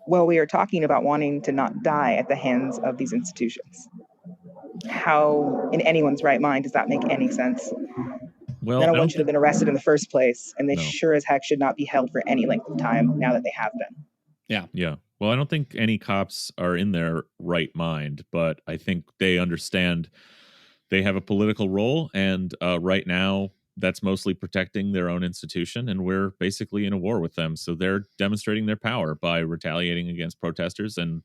Speaker 3: while we are talking about wanting to not die at the hands of these institutions? How, in anyone's right mind, does that make any sense?
Speaker 2: Well,
Speaker 3: no one should have been arrested in the first place, and they sure as heck should not be held for any length of time now that they have been.
Speaker 2: Yeah. Well, I don't think any cops are in their right mind, but I think they understand they have a political role, and right now that's mostly protecting their own institution, and we're basically in a war with them. So they're demonstrating their power by retaliating against protesters, and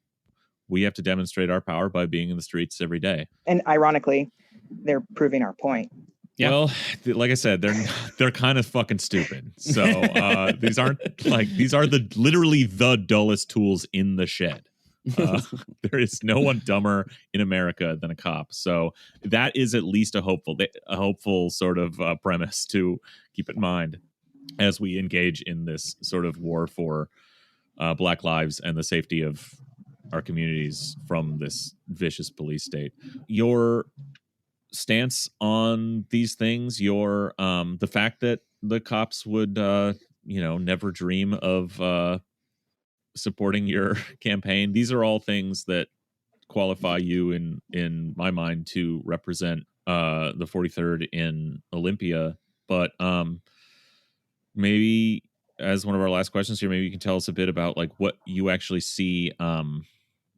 Speaker 2: we have to demonstrate our power by being in the streets every day.
Speaker 3: And ironically, they're proving our point.
Speaker 2: Yeah. Well, like I said, they're kind of fucking stupid. So these are literally the dullest tools in the shed. There is no one dumber in America than a cop. So that is at least a hopeful sort of premise to keep in mind as we engage in this sort of war for Black lives and the safety of our communities from this vicious police state. Your stance on these things, your the fact that the cops would never dream of supporting your campaign, these are all things that qualify you in my mind to represent the 43rd in Olympia. But maybe as one of our last questions here, maybe you can tell us a bit about like what you actually see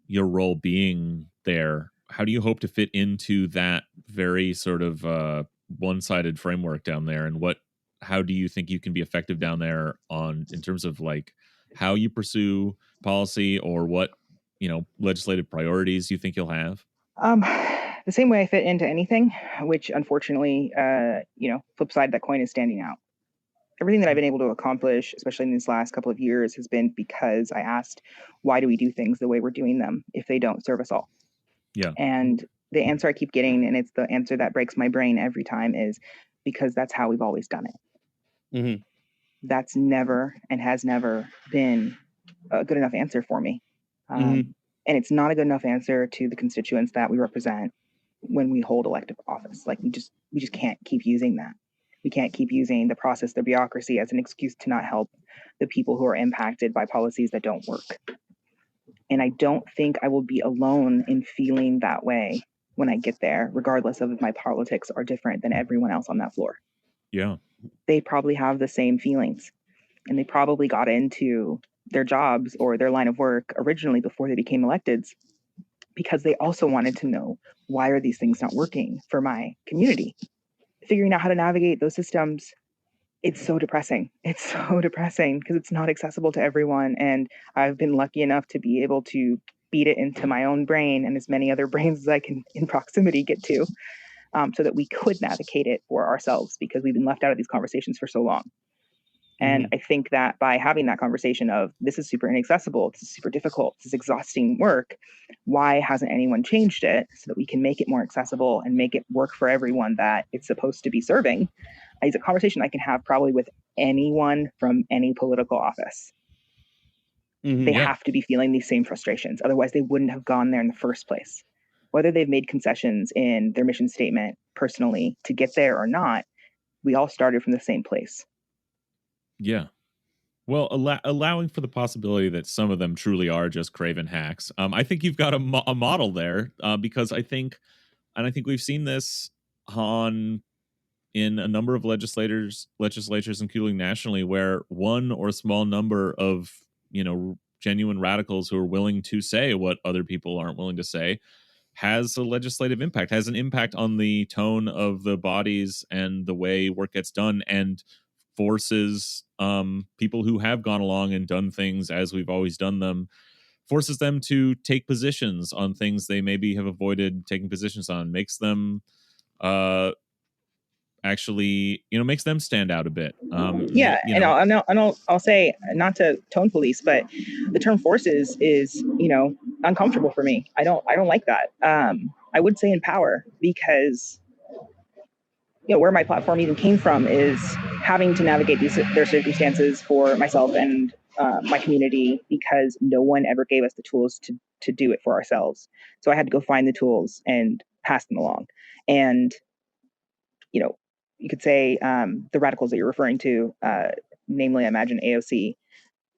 Speaker 2: your role being there. How do you hope to fit into that very sort of one-sided framework down there, and how do you think you can be effective down there in terms of like how you pursue policy, or what legislative priorities you think you'll have?
Speaker 3: The same way I fit into anything, which unfortunately, flip side of that coin is standing out. Everything that I've been able to accomplish, especially in these last couple of years, has been because I asked, why do we do things the way we're doing them if they don't serve us all?
Speaker 2: Yeah.
Speaker 3: And the answer I keep getting, and it's the answer that breaks my brain every time, is because that's how we've always done it. That's never and has never been a good enough answer for me. And it's not a good enough answer to the constituents that we represent when we hold elective office. Like we just can't keep using that. We can't keep using the process, the bureaucracy as an excuse to not help the people who are impacted by policies that don't work. And I don't think I will be alone in feeling that way when I get there, regardless of if my politics are different than everyone else on that floor.
Speaker 2: Yeah.
Speaker 3: They probably have the same feelings, and they probably got into their jobs or their line of work originally before they became electeds because they also wanted to know, why are these things not working for my community? Figuring out how to navigate those systems, it's so depressing. It's so depressing because it's not accessible to everyone. And I've been lucky enough to be able to beat it into my own brain and as many other brains as I can in proximity get to, so that we could navigate it for ourselves, because we've been left out of these conversations for so long. And I think that by having that conversation of, this is super inaccessible, this is super difficult, this is exhausting work, why hasn't anyone changed it so that we can make it more accessible and make it work for everyone that it's supposed to be serving, is a conversation I can have probably with anyone from any political office. They have to be feeling these same frustrations. Otherwise, they wouldn't have gone there in the first place. Whether they've made concessions in their mission statement personally to get there or not, we all started from the same place.
Speaker 2: Yeah. Well, allowing for the possibility that some of them truly are just craven hacks, I think you've got a model there, because I think we've seen this in a number of legislatures, including nationally, where one or a small number of genuine radicals who are willing to say what other people aren't willing to say has a legislative impact, has an impact on the tone of the bodies and the way work gets done, and forces people who have gone along and done things as we've always done them, forces them to take positions on things they maybe have avoided taking positions on, makes them actually, makes them stand out a bit.
Speaker 3: And I'll say, not to tone police, but the term forces is, uncomfortable for me. I don't like that. I would say empower, because where my platform even came from is having to navigate their circumstances for myself and my community, because no one ever gave us the tools to do it for ourselves. So I had to go find the tools and pass them along. And you could say the radicals that you're referring to, namely, I imagine AOC,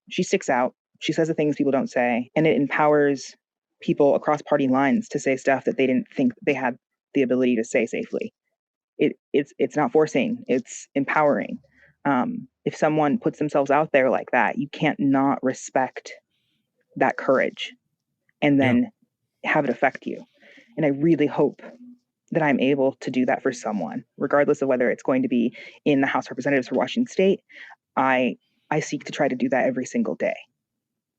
Speaker 3: she sticks out. She says the things people don't say, and it empowers people across party lines to say stuff that they didn't think they had the ability to say safely. It's not forcing, it's empowering. If someone puts themselves out there like that, you can't not respect that courage and then have it affect you. And I really hope that I'm able to do that for someone, regardless of whether it's going to be in the House of Representatives for Washington State. I seek to try to do that every single day,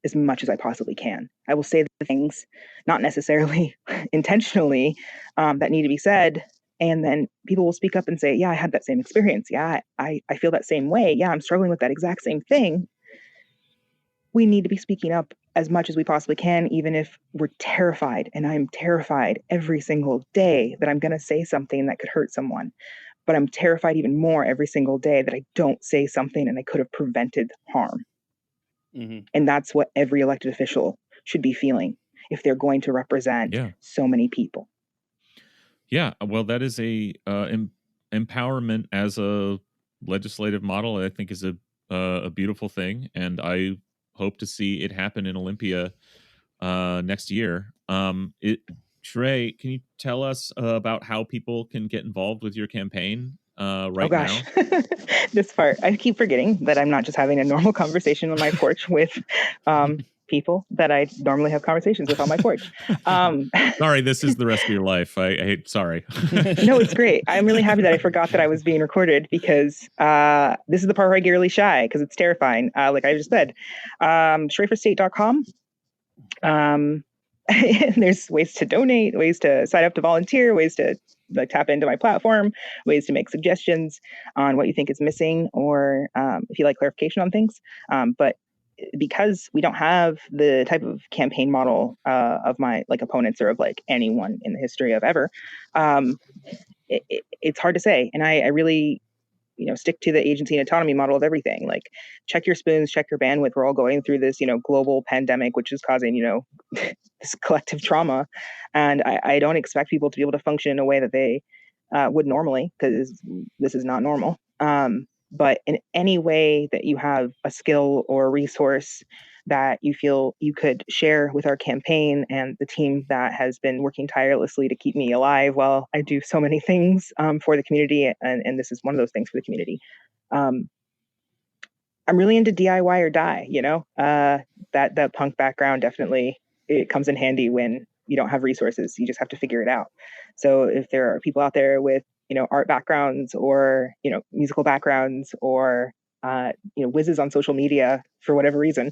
Speaker 3: as much as I possibly can. I will say the things, not necessarily intentionally, that need to be said. And then people will speak up and say, yeah, I had that same experience. Yeah, I feel that same way. Yeah, I'm struggling with that exact same thing. We need to be speaking up as much as we possibly can, even if we're terrified. And I'm terrified every single day that I'm going to say something that could hurt someone. But I'm terrified even more every single day that I don't say something and I could have prevented harm. And that's what every elected official should be feeling if they're going to represent so many people.
Speaker 2: Yeah, well, that is a empowerment as a legislative model. I think is a beautiful thing, and I hope to see it happen in Olympia next year. Sherae, can you tell us about how people can get involved with your campaign right now?
Speaker 3: This part, I keep forgetting that I'm not just having a normal conversation on my porch with people that I normally have conversations with on my porch.
Speaker 2: Sorry, this is the rest of your life. I hate. Sorry.
Speaker 3: No, it's great. I'm really happy that I forgot that I was being recorded, because this is the part where I get really shy because it's terrifying. Like I just said, SheraeForState.com. There's ways to donate, ways to sign up to volunteer, ways to tap into my platform, ways to make suggestions on what you think is missing, or if you like clarification on things. But because we don't have the type of campaign model of my opponents or of anyone in the history of ever, it's hard to say. And I really stick to the agency and autonomy model of everything. Check your spoons, check your bandwidth. We're all going through this global pandemic, which is causing this collective trauma, and I don't expect people to be able to function in a way that they would normally, because this is not normal. But in any way that you have a skill or a resource that you feel you could share with our campaign and the team that has been working tirelessly to keep me alive while I do so many things for the community, and this is one of those things for the community. I'm really into DIY or die, that punk background definitely, it comes in handy when you don't have resources. You just have to figure it out. So if there are people out there with, art backgrounds or, musical backgrounds or, whizzes on social media for whatever reason,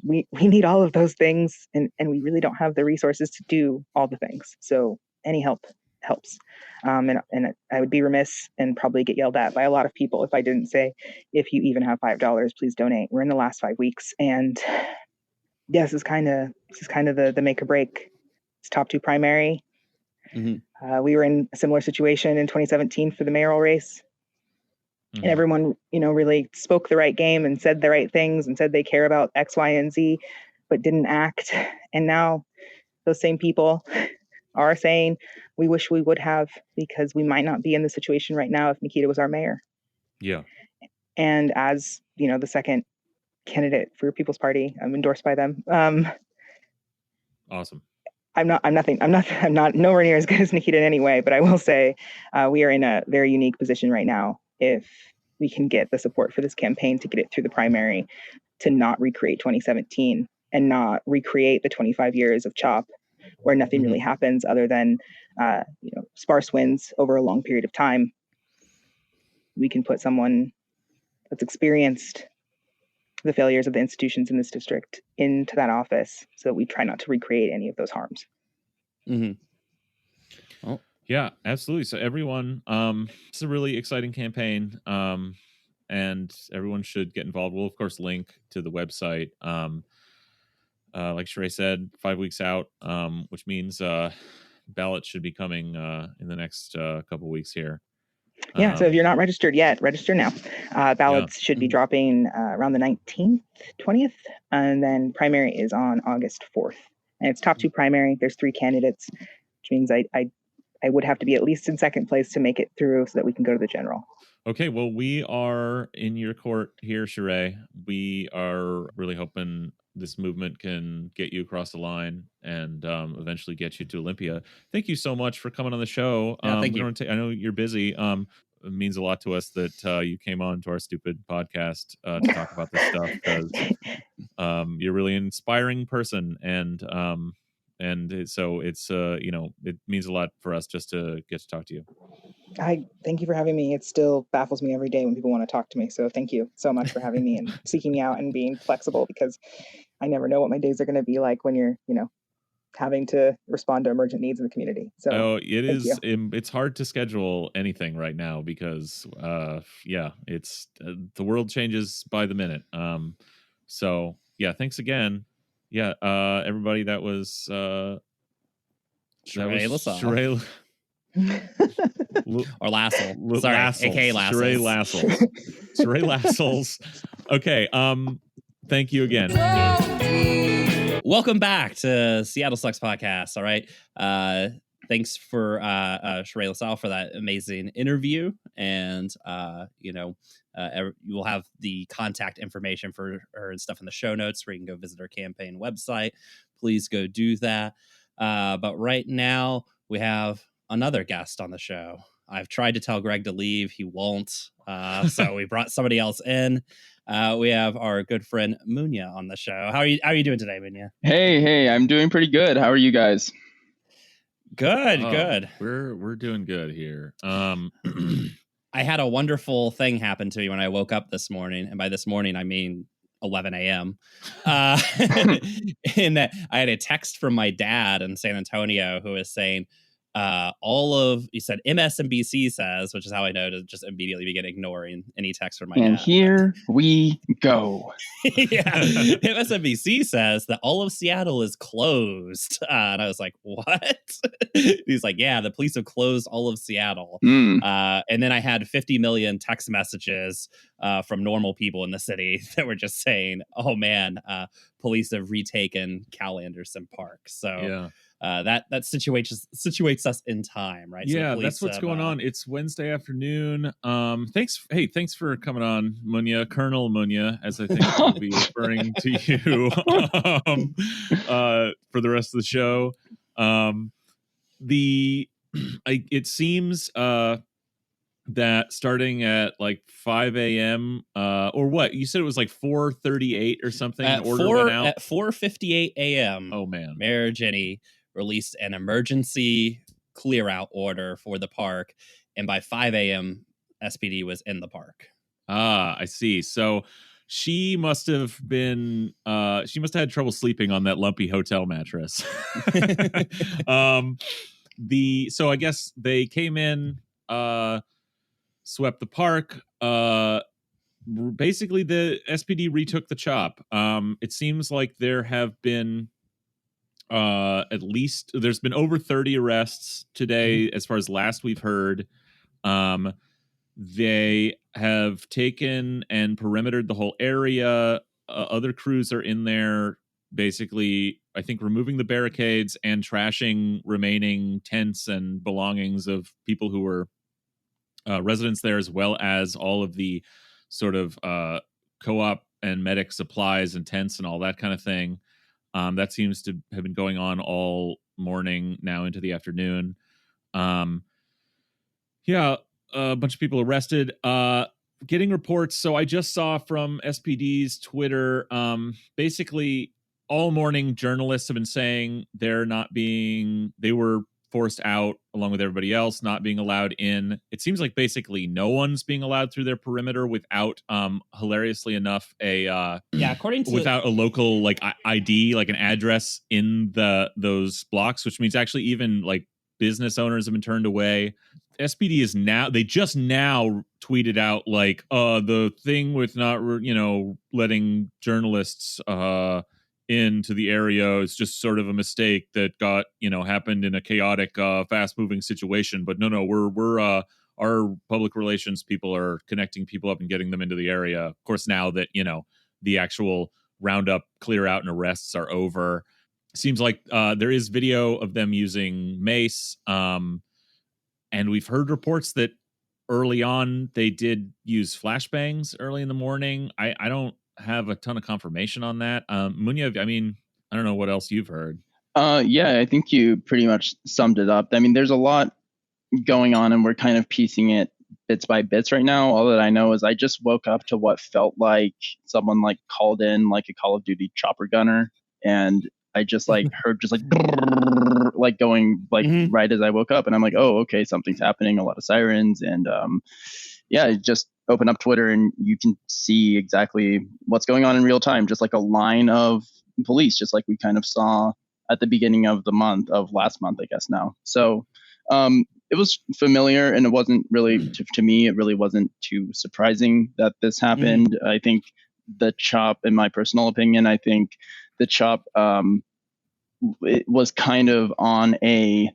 Speaker 3: we need all of those things. And we really don't have the resources to do all the things. So any help helps. And I would be remiss and probably get yelled at by a lot of people if I didn't say, if you even have $5, please donate. We're in the last 5 weeks. And yeah, this is kind of the make or break. It's top 2 primary.
Speaker 1: Mm-hmm.
Speaker 3: We were in a similar situation in 2017 for the mayoral race. And everyone, really spoke the right game and said the right things and said they care about X, Y, and Z, but didn't act. And now those same people are saying, we wish we would have, because we might not be in the situation right now if Nikita was our mayor.
Speaker 2: Yeah.
Speaker 3: And as, the second candidate for People's Party, I'm endorsed by them.
Speaker 2: Awesome.
Speaker 3: I'm not nowhere near as good as Nikita in any way, but I will say we are in a very unique position right now. If we can get the support for this campaign to get it through the primary, to not recreate 2017 and not recreate the 25 years of CHOP where nothing really happens other than, sparse wins over a long period of time. We can put someone that's experienced the failures of the institutions in this district into that office so that we try not to recreate any of those harms.
Speaker 1: Mm-hmm.
Speaker 2: Oh. Yeah, absolutely. So everyone, it's a really exciting campaign, and everyone should get involved. We'll, of course, link to the website. Like Sherae said, 5 weeks out, which means ballots should be coming in the next couple weeks here.
Speaker 3: Yeah, so if you're not registered yet, register now. Ballots should be dropping around the 19th, 20th, and then primary is on August 4th. And it's top 2 primary. There's 3 candidates, which means I would have to be at least in second place to make it through so that we can go to the general.
Speaker 2: Okay, well, we are in your court here, Sherae. We are really hoping this movement can get you across the line and eventually get you to Olympia. Thank you so much for coming on the show.
Speaker 1: Thank you.
Speaker 2: I know you're busy. It means a lot to us that you came on to our stupid podcast to talk about this stuff, because you're a really inspiring person, and so it's it means a lot for us just to get to talk to you.
Speaker 3: I thank you for having me. It still baffles me every day when people want to talk to me. So thank you so much for having me and seeking me out and being flexible, because I never know what my days are going to be like when you're, having to respond to emergent needs in the community. So
Speaker 2: it's hard to schedule anything right now because it's the world changes by the minute. So yeah, thanks again. Yeah, everybody, that was
Speaker 1: Sherae
Speaker 2: Lascelles.
Speaker 1: Or Lascelles. Sorry, aka Lascelles.
Speaker 2: Sherae Lascelles. Sherae Lascelles. Okay, thank you again.
Speaker 1: Welcome back to Seattle Sucks Podcast. All right. Thanks for Sherae Lascelles for that amazing interview. And, you will have the contact information for her and stuff in the show notes where you can go visit her campaign website. Please go do that. But right now we have another guest on the show. I've tried to tell Greg to leave. He won't. So we brought somebody else in. We have our good friend Munya on the show. How are you doing today, Munya?
Speaker 4: Hey, I'm doing pretty good. How are you guys?
Speaker 1: Good.
Speaker 2: We're doing good here.
Speaker 1: I had a wonderful thing happen to me when I woke up this morning, and by this morning I mean 11 a.m. In that I had a text from my dad in San Antonio who was saying, he said MSNBC says, which is how I know to just immediately begin ignoring any text from my dad.
Speaker 4: And here we go.
Speaker 1: Yeah, MSNBC says that all of Seattle is closed, and I was like, "What?" He's like, "Yeah, the police have closed all of Seattle." And then I had 50 million text messages from normal people in the city that were just saying, "Oh man, police have retaken Cal Anderson Park." So.
Speaker 2: Yeah.
Speaker 1: That situates us in time, right?
Speaker 2: Yeah,
Speaker 1: so
Speaker 2: that's what's going on. It's Wednesday afternoon. Thanks for coming on, Munya, Colonel Munya, as I think I'll be referring to you for the rest of the show. It seems that starting at like 5 a.m. Or what? You said it was like 4:38 or something.
Speaker 1: At 4:58 a.m.
Speaker 2: Oh man,
Speaker 1: Mayor Jenny released an emergency clear out order for the park, and by 5 a.m. SPD was in the park.
Speaker 2: Ah, I see. So she must have had trouble sleeping on that lumpy hotel mattress. So I guess they came in, swept the park. Basically the SPD retook the chop. It seems like there have been at least there's been over 30 arrests today, as far as last we've heard. They have taken and perimetered the whole area. Other crews are in there, basically, I think, removing the barricades and trashing remaining tents and belongings of people who were residents there, as well as all of the sort of co-op and medic supplies and tents and all that kind of thing. That seems to have been going on all morning now into the afternoon. A bunch of people arrested. Getting reports. So I just saw from SPD's Twitter, basically all morning journalists have been saying they were forced out along with everybody else, not being allowed in. It seems like basically no one's being allowed through their perimeter without, hilariously enough, without a local like ID, like an address in those blocks, which means actually even like business owners have been turned away. SPD is they just now tweeted out like the thing with not letting journalists into the area is just sort of a mistake that got happened in a chaotic fast moving situation, but no we're our public relations people are connecting people up and getting them into the area. Of course, now that the actual roundup, clear out, and arrests are over, seems like there is video of them using mace. And we've heard reports that early on they did use flashbangs early in the morning. I don't have a ton of confirmation on that. Munya, I mean, I don't know what else you've heard.
Speaker 4: Yeah, I think you pretty much summed it up. I mean, there's a lot going on and we're kind of piecing it bits by bits right now. All that I know is I just woke up to what felt like someone like called in like a Call of Duty chopper gunner, and I just like heard just like going like right as I woke up, and I'm like, oh, okay, something's happening. A lot of sirens, and just open up Twitter and you can see exactly what's going on in real time, just like a line of police, just like we kind of saw at the beginning of the month of last month, I guess now. So it was familiar, and it wasn't really to me. It really wasn't too surprising that this happened. I think the chop, in my personal opinion, I think the chop it was kind of on a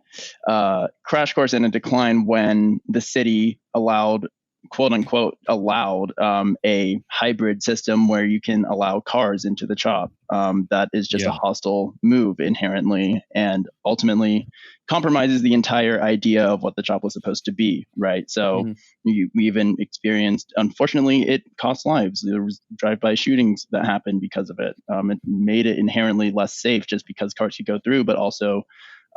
Speaker 4: crash course and a decline when the city allowed, quote unquote, a hybrid system where you can allow cars into the chop. That is just a hostile move inherently, and ultimately compromises the entire idea of what the chop was supposed to be, right? So we even experienced, unfortunately, it cost lives. There was drive-by shootings that happened because of it. It made it inherently less safe just because cars could go through, but also,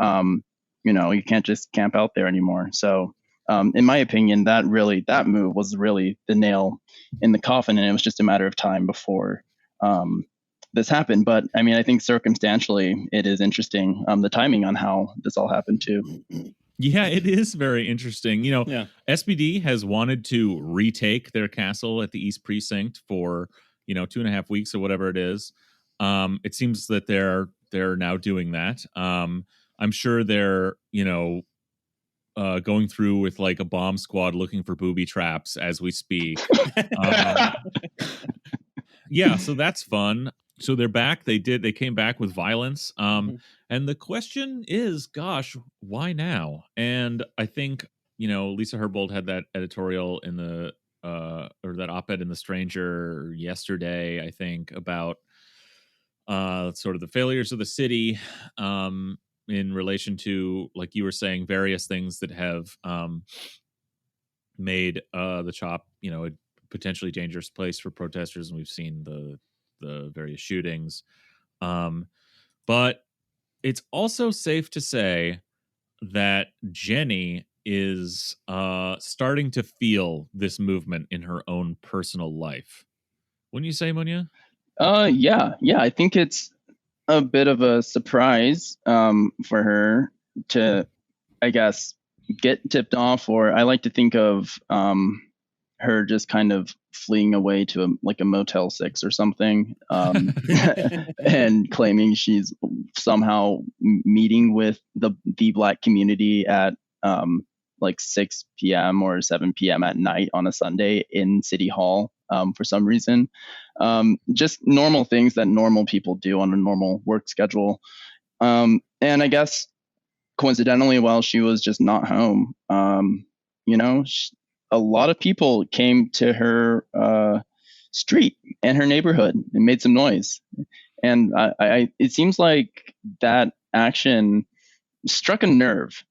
Speaker 4: you can't just camp out there anymore. So in my opinion, that move was really the nail in the coffin, and it was just a matter of time before this happened. But I mean, I think circumstantially, it is interesting the timing on how this all happened too.
Speaker 2: Yeah, it is very interesting. SPD has wanted to retake their castle at the East Precinct for 2.5 weeks or whatever it is. It seems that they're now doing that. I'm sure they're going through with like a bomb squad looking for booby traps as we speak. Yeah, so that's fun. So they're back. They came back with violence. And the question is, gosh, why now? And I think, Lisa Herbold had that editorial in the or that op-ed in The Stranger yesterday, I think, about sort of the failures of the city in relation to, like you were saying, various things that have made the chop, a potentially dangerous place for protesters, and we've seen the various shootings. But it's also safe to say that Jenny is starting to feel this movement in her own personal life. Wouldn't you say, Munya?
Speaker 4: Yeah. I think it's a bit of a surprise for her to, I guess, get tipped off, or I like to think of her just kind of fleeing away to a Motel 6 or something, and claiming she's somehow meeting with the Black community at like 6 p.m. or 7 p.m. at night on a Sunday in City Hall for some reason. Just normal things that normal people do on a normal work schedule. And I guess coincidentally, while she was just not home, a lot of people came to her street and her neighborhood and made some noise. And it seems like that action struck a nerve.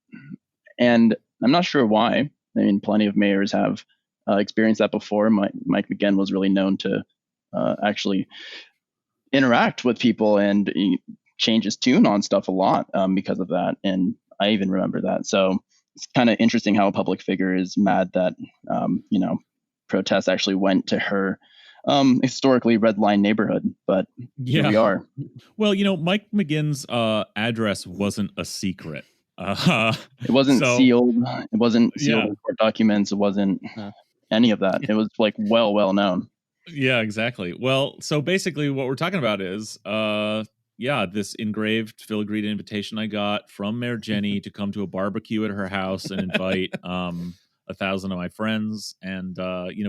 Speaker 4: And I'm not sure why. I mean, plenty of mayors have experienced that before. Mike McGinn was really known to actually interact with people and change his tune on stuff a lot because of that. And I even remember that. So it's kind of interesting how a public figure is mad that, protests actually went to her historically red line neighborhood. But here we are.
Speaker 2: Well, Mike McGinn's address wasn't a secret.
Speaker 4: It wasn't sealed. It wasn't sealed with court documents. It wasn't any of that. It was like well known.
Speaker 2: Yeah, exactly. Well, so basically what we're talking about is, this engraved filigreed invitation I got from Mayor Jenny to come to a barbecue at her house and invite 1,000 of my friends. And,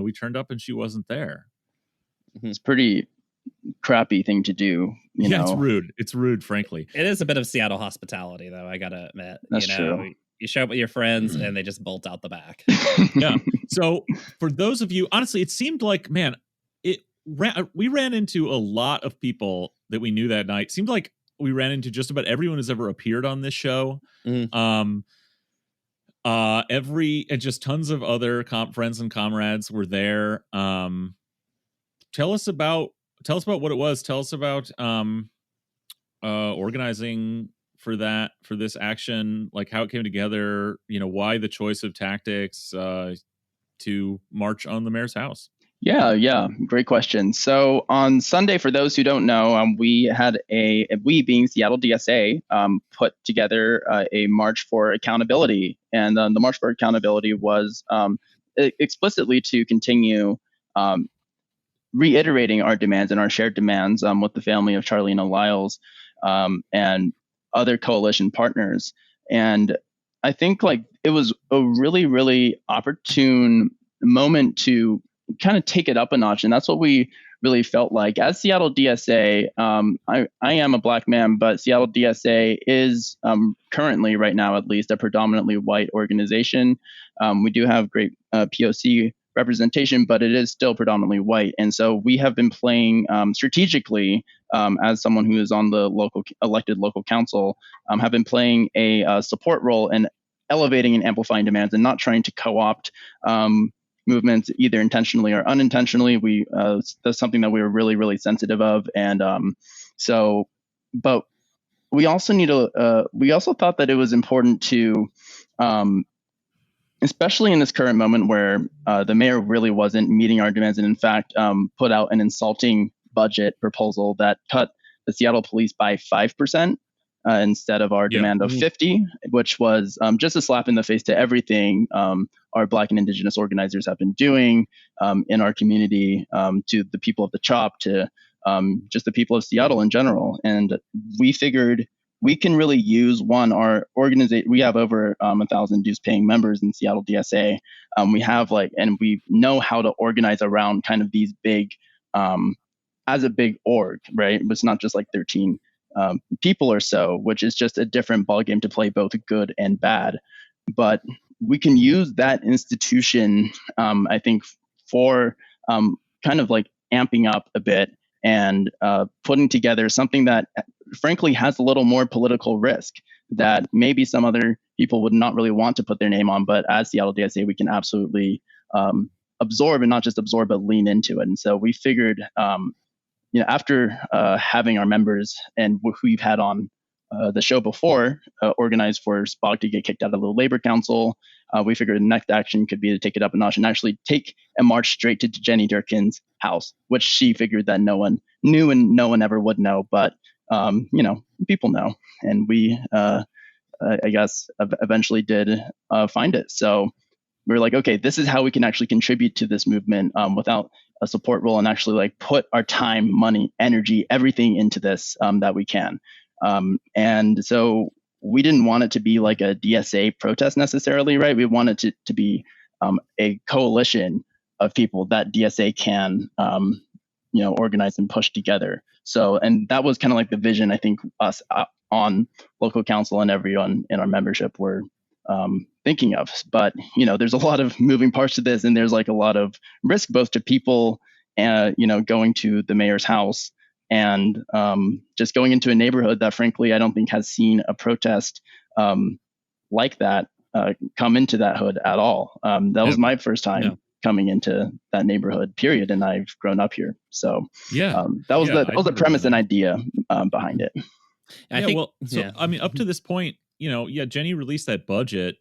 Speaker 2: we turned up and she wasn't there.
Speaker 4: It's pretty crappy thing to do. You know?
Speaker 2: It's rude. It's rude, frankly.
Speaker 1: It is a bit of Seattle hospitality, though, I gotta admit.
Speaker 4: That's true.
Speaker 1: You show up with your friends and they just bolt out the back.
Speaker 2: Yeah. So for those of you, honestly, it seemed like, man, we ran into a lot of people that we knew that night. Seemed like we ran into just about everyone who's ever appeared on this show. Mm-hmm. And just tons of other friends and comrades were there. Tell us about what it was. Tell us about organizing for this action, like how it came together, why the choice of tactics to march on the mayor's house.
Speaker 4: Yeah. Great question. So on Sunday, for those who don't know, we had we being Seattle DSA, put together a March for Accountability. And the March for Accountability was explicitly to continue reiterating our demands and our shared demands with the family of Charlene Lyles and other coalition partners. And I think it was a really, really opportune moment to kind of take it up a notch. And that's what we really felt like. As Seattle DSA, I am a Black man, but Seattle DSA is currently, right now at least, a predominantly white organization. We do have great POC representation, but it is still predominantly white. And so we have been playing strategically, as someone who is on the elected local council, have been playing a support role in elevating and amplifying demands and not trying to co-opt movements either intentionally or unintentionally. That's something that we were really, really sensitive of. And but we also we also thought that it was important to, especially in this current moment where the mayor really wasn't meeting our demands and in fact put out an insulting budget proposal that cut the Seattle police by 5%. Instead of our demand of 50, which was just a slap in the face to everything our Black and Indigenous organizers have been doing in our community, to the people of the CHOP, to just the people of Seattle in general. And we figured we can really use our organization. We have over 1,000 dues-paying members in Seattle DSA. We have and we know how to organize around kind of these big, as a big org, right? It's not just 13 people or so, which is just a different ballgame to play both good and bad. But we can use that institution, I think, for kind of amping up a bit and putting together something that frankly has a little more political risk that maybe some other people would not really want to put their name on. But as Seattle DSA, we can absolutely absorb, and not just absorb, but lean into it. And so we figured, after having our members and who we've had on the show before organized for Spock to get kicked out of the Labor Council, we figured the next action could be to take it up a notch and actually take a march straight to Jenny Durkan's house, which she figured that no one knew and no one ever would know. But people know, and we I guess eventually did find it. So we were like, okay, this is how we can actually contribute to this movement without a support role, and actually like put our time, money, energy, everything into this that we can. And so we didn't want it to be like a DSA protest necessarily, right? We wanted it to be a coalition of people that DSA can, organize and push together. So, and that was kind of like the vision, I think, us on local council and everyone in our membership were thinking of. But there's a lot of moving parts to this, and there's like a lot of risk both to people and going to the mayor's house, and just going into a neighborhood that frankly I don't think has seen a protest like that come into that hood at all. That was my first time coming into that neighborhood, period, and I've grown up here. So that was the premise and idea behind it.
Speaker 1: I think,
Speaker 2: I mean, up to this point, Jenny released that budget,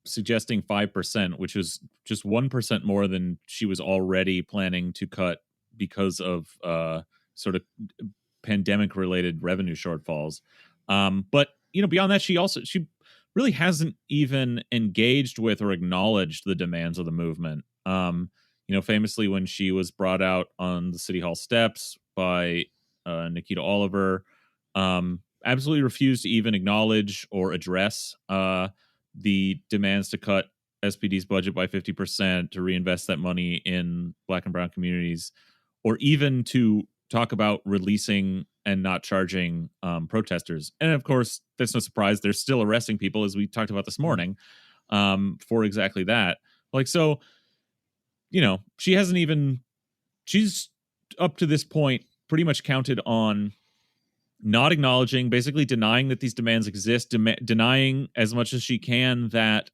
Speaker 2: suggesting 5%, which was just 1% more than she was already planning to cut because of sort of pandemic-related revenue shortfalls. But beyond that, she really hasn't even engaged with or acknowledged the demands of the movement. Famously, when she was brought out on the City Hall steps by Nikita Oliver, absolutely refused to even acknowledge or address the demands to cut SPD's budget by 50%, to reinvest that money in Black and brown communities, or even to talk about releasing and not charging protesters. And of course, that's no surprise. They're still arresting people, as we talked about this morning, for exactly that. She's up to this point pretty much counted on not acknowledging, basically denying that these demands exist, denying as much as she can that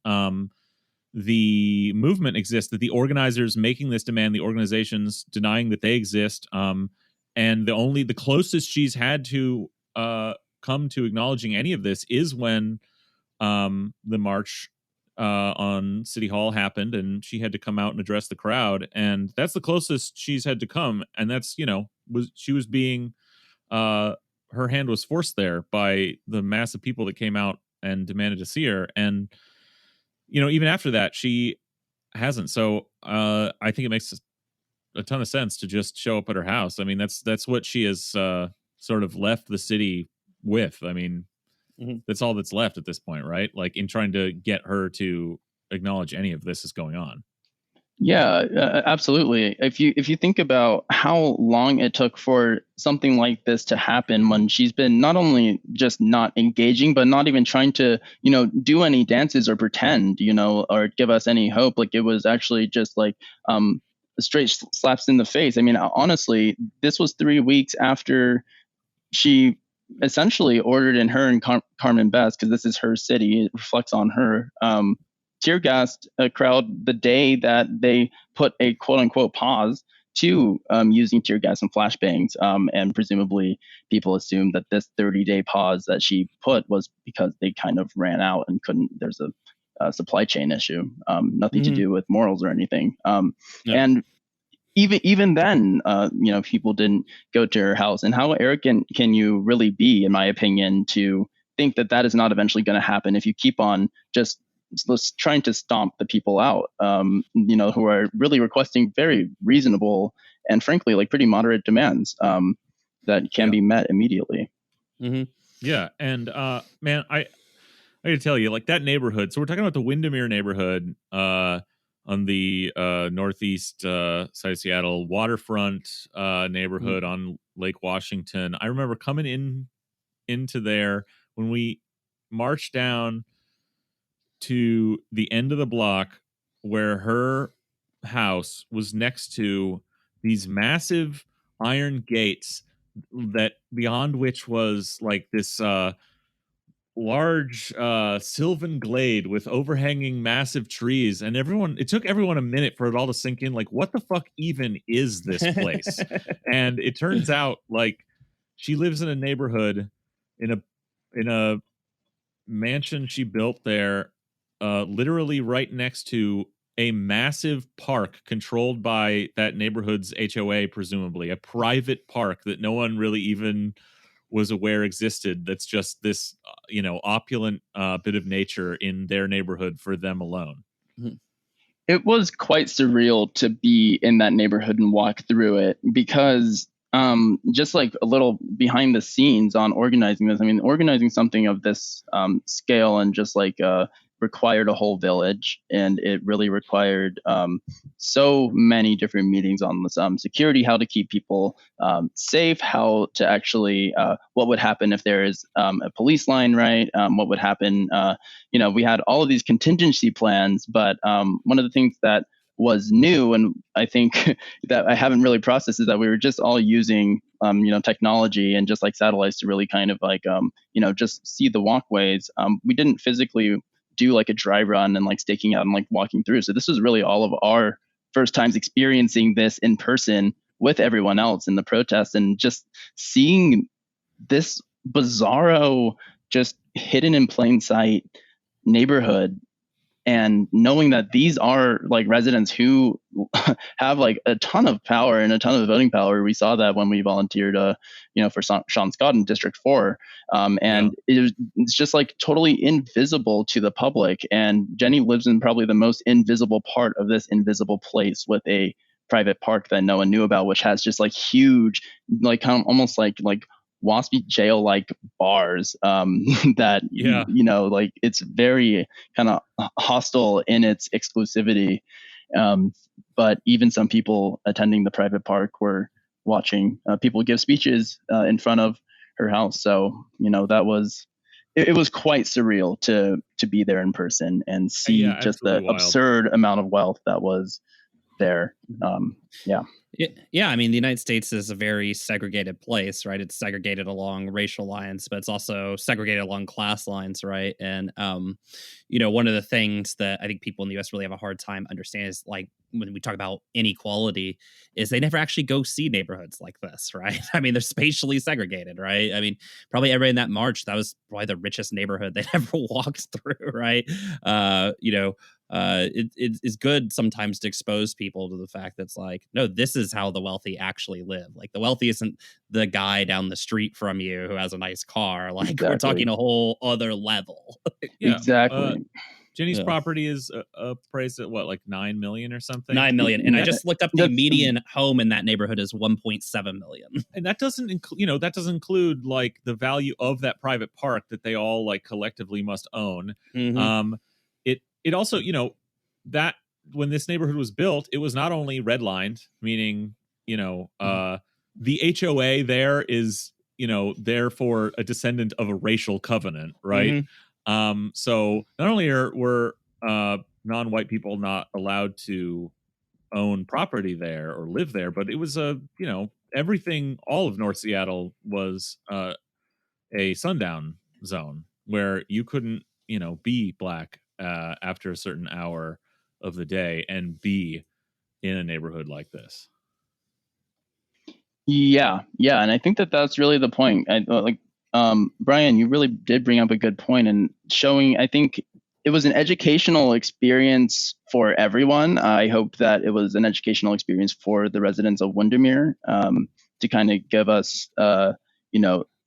Speaker 2: the movement exists, that the organizers making this demand, the organizations denying that they exist. And the closest she's had to come to acknowledging any of this is when the march on City Hall happened, and she had to come out and address the crowd. And that's the closest she's had to come. And that's, she was being, her hand was forced there by the mass of people that came out and demanded to see her. And, even after that, she hasn't. So I think it makes a ton of sense to just show up at her house. I mean, that's what she has sort of left the city with. I mean, that's all that's left at this point, right? Like, in trying to get her to acknowledge any of this is going on.
Speaker 4: Yeah, absolutely. If you think about how long it took for something like this to happen, when she's been not only just not engaging, but not even trying to, do any dances or pretend, or give us any hope. Like, it was actually just like straight slaps in the face. I mean, honestly, this was 3 weeks after she essentially ordered in her and Carmen Best, because this is her city, it reflects on her, tear gassed a crowd the day that they put a quote unquote pause to using tear gas and flashbangs. And presumably people assume that this 30-day pause that she put was because they kind of ran out and couldn't, there's a supply chain issue, nothing to do with morals or anything. And even then, people didn't go to her house. And how arrogant can you really be, in my opinion, to think that that is not eventually going to happen if you keep on just trying to stomp the people out, who are really requesting very reasonable and frankly, like, pretty moderate demands that can be met immediately.
Speaker 1: Mm-hmm.
Speaker 2: Yeah. And man, I gotta tell you, like, that neighborhood. So we're talking about the Windermere neighborhood on the northeast side of Seattle, waterfront neighborhood on Lake Washington. I remember coming into there when we marched down to the end of the block, where her house was next to these massive iron gates, that beyond which was like this large sylvan glade with overhanging massive trees. And it took everyone a minute for it all to sink in, like, what the fuck even is this place? And it turns out, like, she lives in a neighborhood in a mansion she built there, literally right next to a massive park controlled by that neighborhood's HOA, presumably a private park that no one really even was aware existed. That's just this, opulent bit of nature in their neighborhood for them alone.
Speaker 1: Mhm.
Speaker 4: It was quite surreal to be in that neighborhood and walk through it because just like a little behind the scenes on organizing this. I mean, organizing something of this scale and just like required a whole village, and it really required so many different meetings on this security, how to keep people safe, how to actually what would happen if there is a police line, right? What would happen? We had all of these contingency plans, but one of the things that was new, and I think that I haven't really processed, is that we were just all using technology and just like satellites to really kind of like just see the walkways. We didn't physically do like a dry run and like staking out and like walking through. So this was really all of our first times experiencing this in person with everyone else in the protests, and just seeing this bizarro, just hidden in plain sight neighborhood, and knowing that these are like residents who have like a ton of power and a ton of voting power. We saw that when we volunteered, for Sean Scott in District 4. It's just like totally invisible to the public. And Jenny lives in probably the most invisible part of this invisible place, with a private park that no one knew about, which has just like huge, like kind of almost like waspy jail like bars that like it's very kind of hostile in its exclusivity, but even some people attending the private park were watching people give speeches in front of her house. So that was it was quite surreal to be there in person and see just the
Speaker 2: wild,
Speaker 4: absurd amount of wealth that was there.
Speaker 1: Yeah, I mean, the United States is a very segregated place, right? It's segregated along racial lines, but it's also segregated along class lines, right? And, one of the things that I think people in the U.S. really have a hard time understanding is, like, when we talk about inequality, is they never actually go see neighborhoods like this, right? I mean, they're spatially segregated, right? I mean, probably everybody in that march, that was probably the richest neighborhood they'd ever walked through, right? It's good sometimes to expose people to the fact that's like, no, this is how the wealthy actually live. Like, the wealthy isn't the guy down the street from you who has a nice car. Like, exactly. We're talking a whole other level.
Speaker 4: Exactly.
Speaker 2: Jenny's property is appraised at what, like $9 million or something?
Speaker 1: $9 million, and I just looked up the median home in that neighborhood is $1.7 million.
Speaker 2: And that doesn't include like the value of that private park that they all like collectively must own.
Speaker 1: Mm-hmm.
Speaker 2: It also, that when this neighborhood was built, it was not only redlined, meaning, the HOA there is, therefore a descendant of a racial covenant, right? Mm-hmm. So not only were non-white people not allowed to own property there or live there, but it was everything, all of North Seattle was a sundown zone where you couldn't, be black after a certain hour of the day and be in a neighborhood like this.
Speaker 4: Yeah, and I think that that's really the point. Brian, you really did bring up a good point, and showing, I think it was an educational experience for everyone. I hope that it was an educational experience for the residents of Windermere, to kind of give us,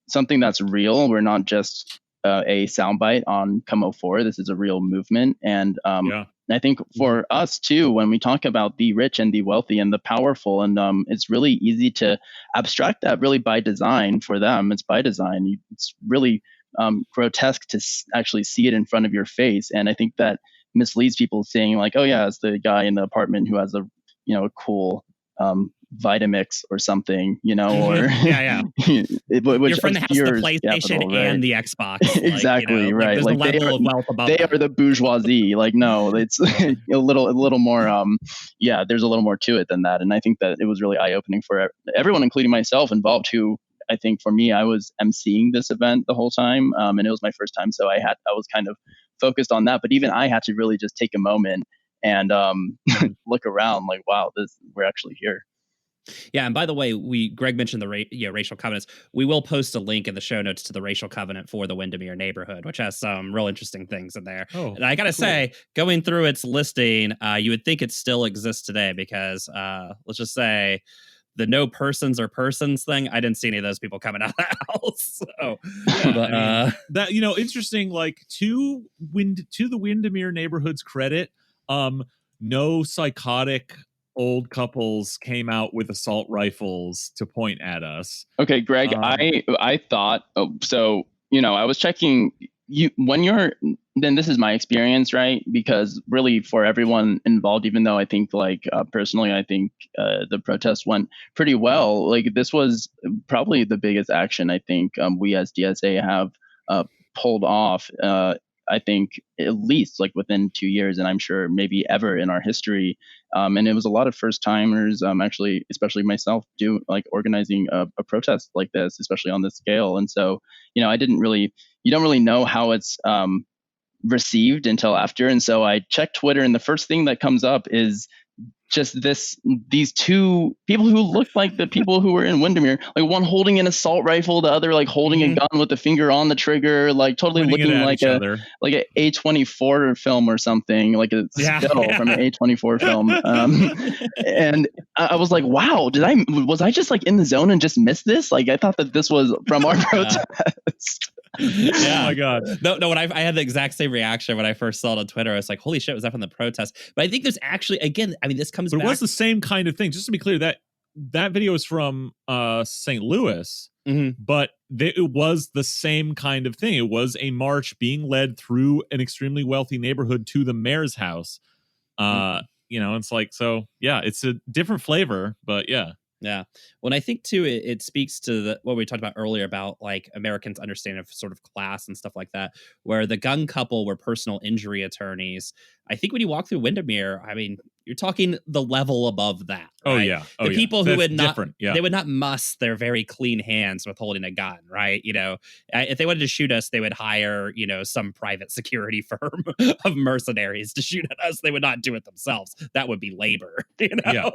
Speaker 4: something that's real. We're not just a soundbite on Come 04. This is a real movement. And I think for us too, when we talk about the rich and the wealthy and the powerful, and it's really easy to abstract that really by design for them. It's by design. It's really grotesque to actually see it in front of your face. And I think that misleads people, saying like, oh yeah, it's the guy in the apartment who has a cool Vitamix or something, or which
Speaker 1: your friend has the PlayStation
Speaker 4: capital, right?
Speaker 1: and the Xbox.
Speaker 4: Exactly, right.
Speaker 1: There's
Speaker 4: like
Speaker 1: a level of wealth above that.
Speaker 4: Are the bourgeoisie. Like, no, it's a little more. There's a little more to it than that. And I think that it was really eye opening for everyone, including myself involved, who I think for me, I was emceeing this event the whole time, and it was my first time, so I was kind of focused on that. But even I had to really just take a moment and look around, like, wow, we're actually here.
Speaker 1: Yeah, and by the way, Greg mentioned the racial covenants. We will post a link in the show notes to the racial covenant for the Windermere neighborhood, which has some real interesting things in there.
Speaker 2: Oh,
Speaker 1: and I gotta say, going through its listing, you would think it still exists today because let's just say the no persons or persons thing, I didn't see any of those people coming out of the house. So,
Speaker 2: yeah,
Speaker 1: but
Speaker 2: I mean, that, you know, interesting. Like to the Windermere neighborhood's credit, no psychotic old couples came out with assault rifles to point at us.
Speaker 4: Okay, Greg, I thought so. You know, I was checking you when you're. Then this is my experience, right? Because really, for everyone involved, even though I think, like personally, I think the protest went pretty well. Like this was probably the biggest action I think we as DSA have pulled off. I think at least like within 2 years, and I'm sure maybe ever in our history. And it was a lot of first timers, actually, especially myself, do like organizing a protest like this, especially on this scale. And so, you know, you don't really know how it's received until after. And so I checked Twitter, and the first thing that comes up is just these two people who looked like the people who were in Windermere, like one holding an assault rifle, the other like holding a gun with the finger on the trigger, like totally looking like a A24 film or something, like a still from an A24 film. And I was like, wow, was I just like in the zone and just missed this? Like I thought that this was from our protest.
Speaker 1: Yeah.
Speaker 2: Oh my god.
Speaker 1: No, when I had the exact same reaction when I first saw it on Twitter. I was like, holy shit, was that from the protest? But I think there's actually, again, I mean, this comes back.
Speaker 2: It was the same kind of thing. Just to be clear, that video is from St. Louis, but it was the same kind of thing. It was a march being led through an extremely wealthy neighborhood to the mayor's house. You know, it's like, so yeah, it's a different flavor, but yeah.
Speaker 1: Yeah. Well, I think too, it speaks to what we talked about earlier about like Americans' understanding of sort of class and stuff like that, where the gun couple were personal injury attorneys. I think when you walk through Windermere, I mean, you're talking the level above that. Right?
Speaker 2: Oh yeah.
Speaker 1: The people who would not,
Speaker 2: yeah.
Speaker 1: they would not muss their very clean hands with holding a gun, right? You know, if they wanted to shoot us, they would hire, you know, some private security firm of mercenaries to shoot at us. They would not do it themselves. That would be labor, you know?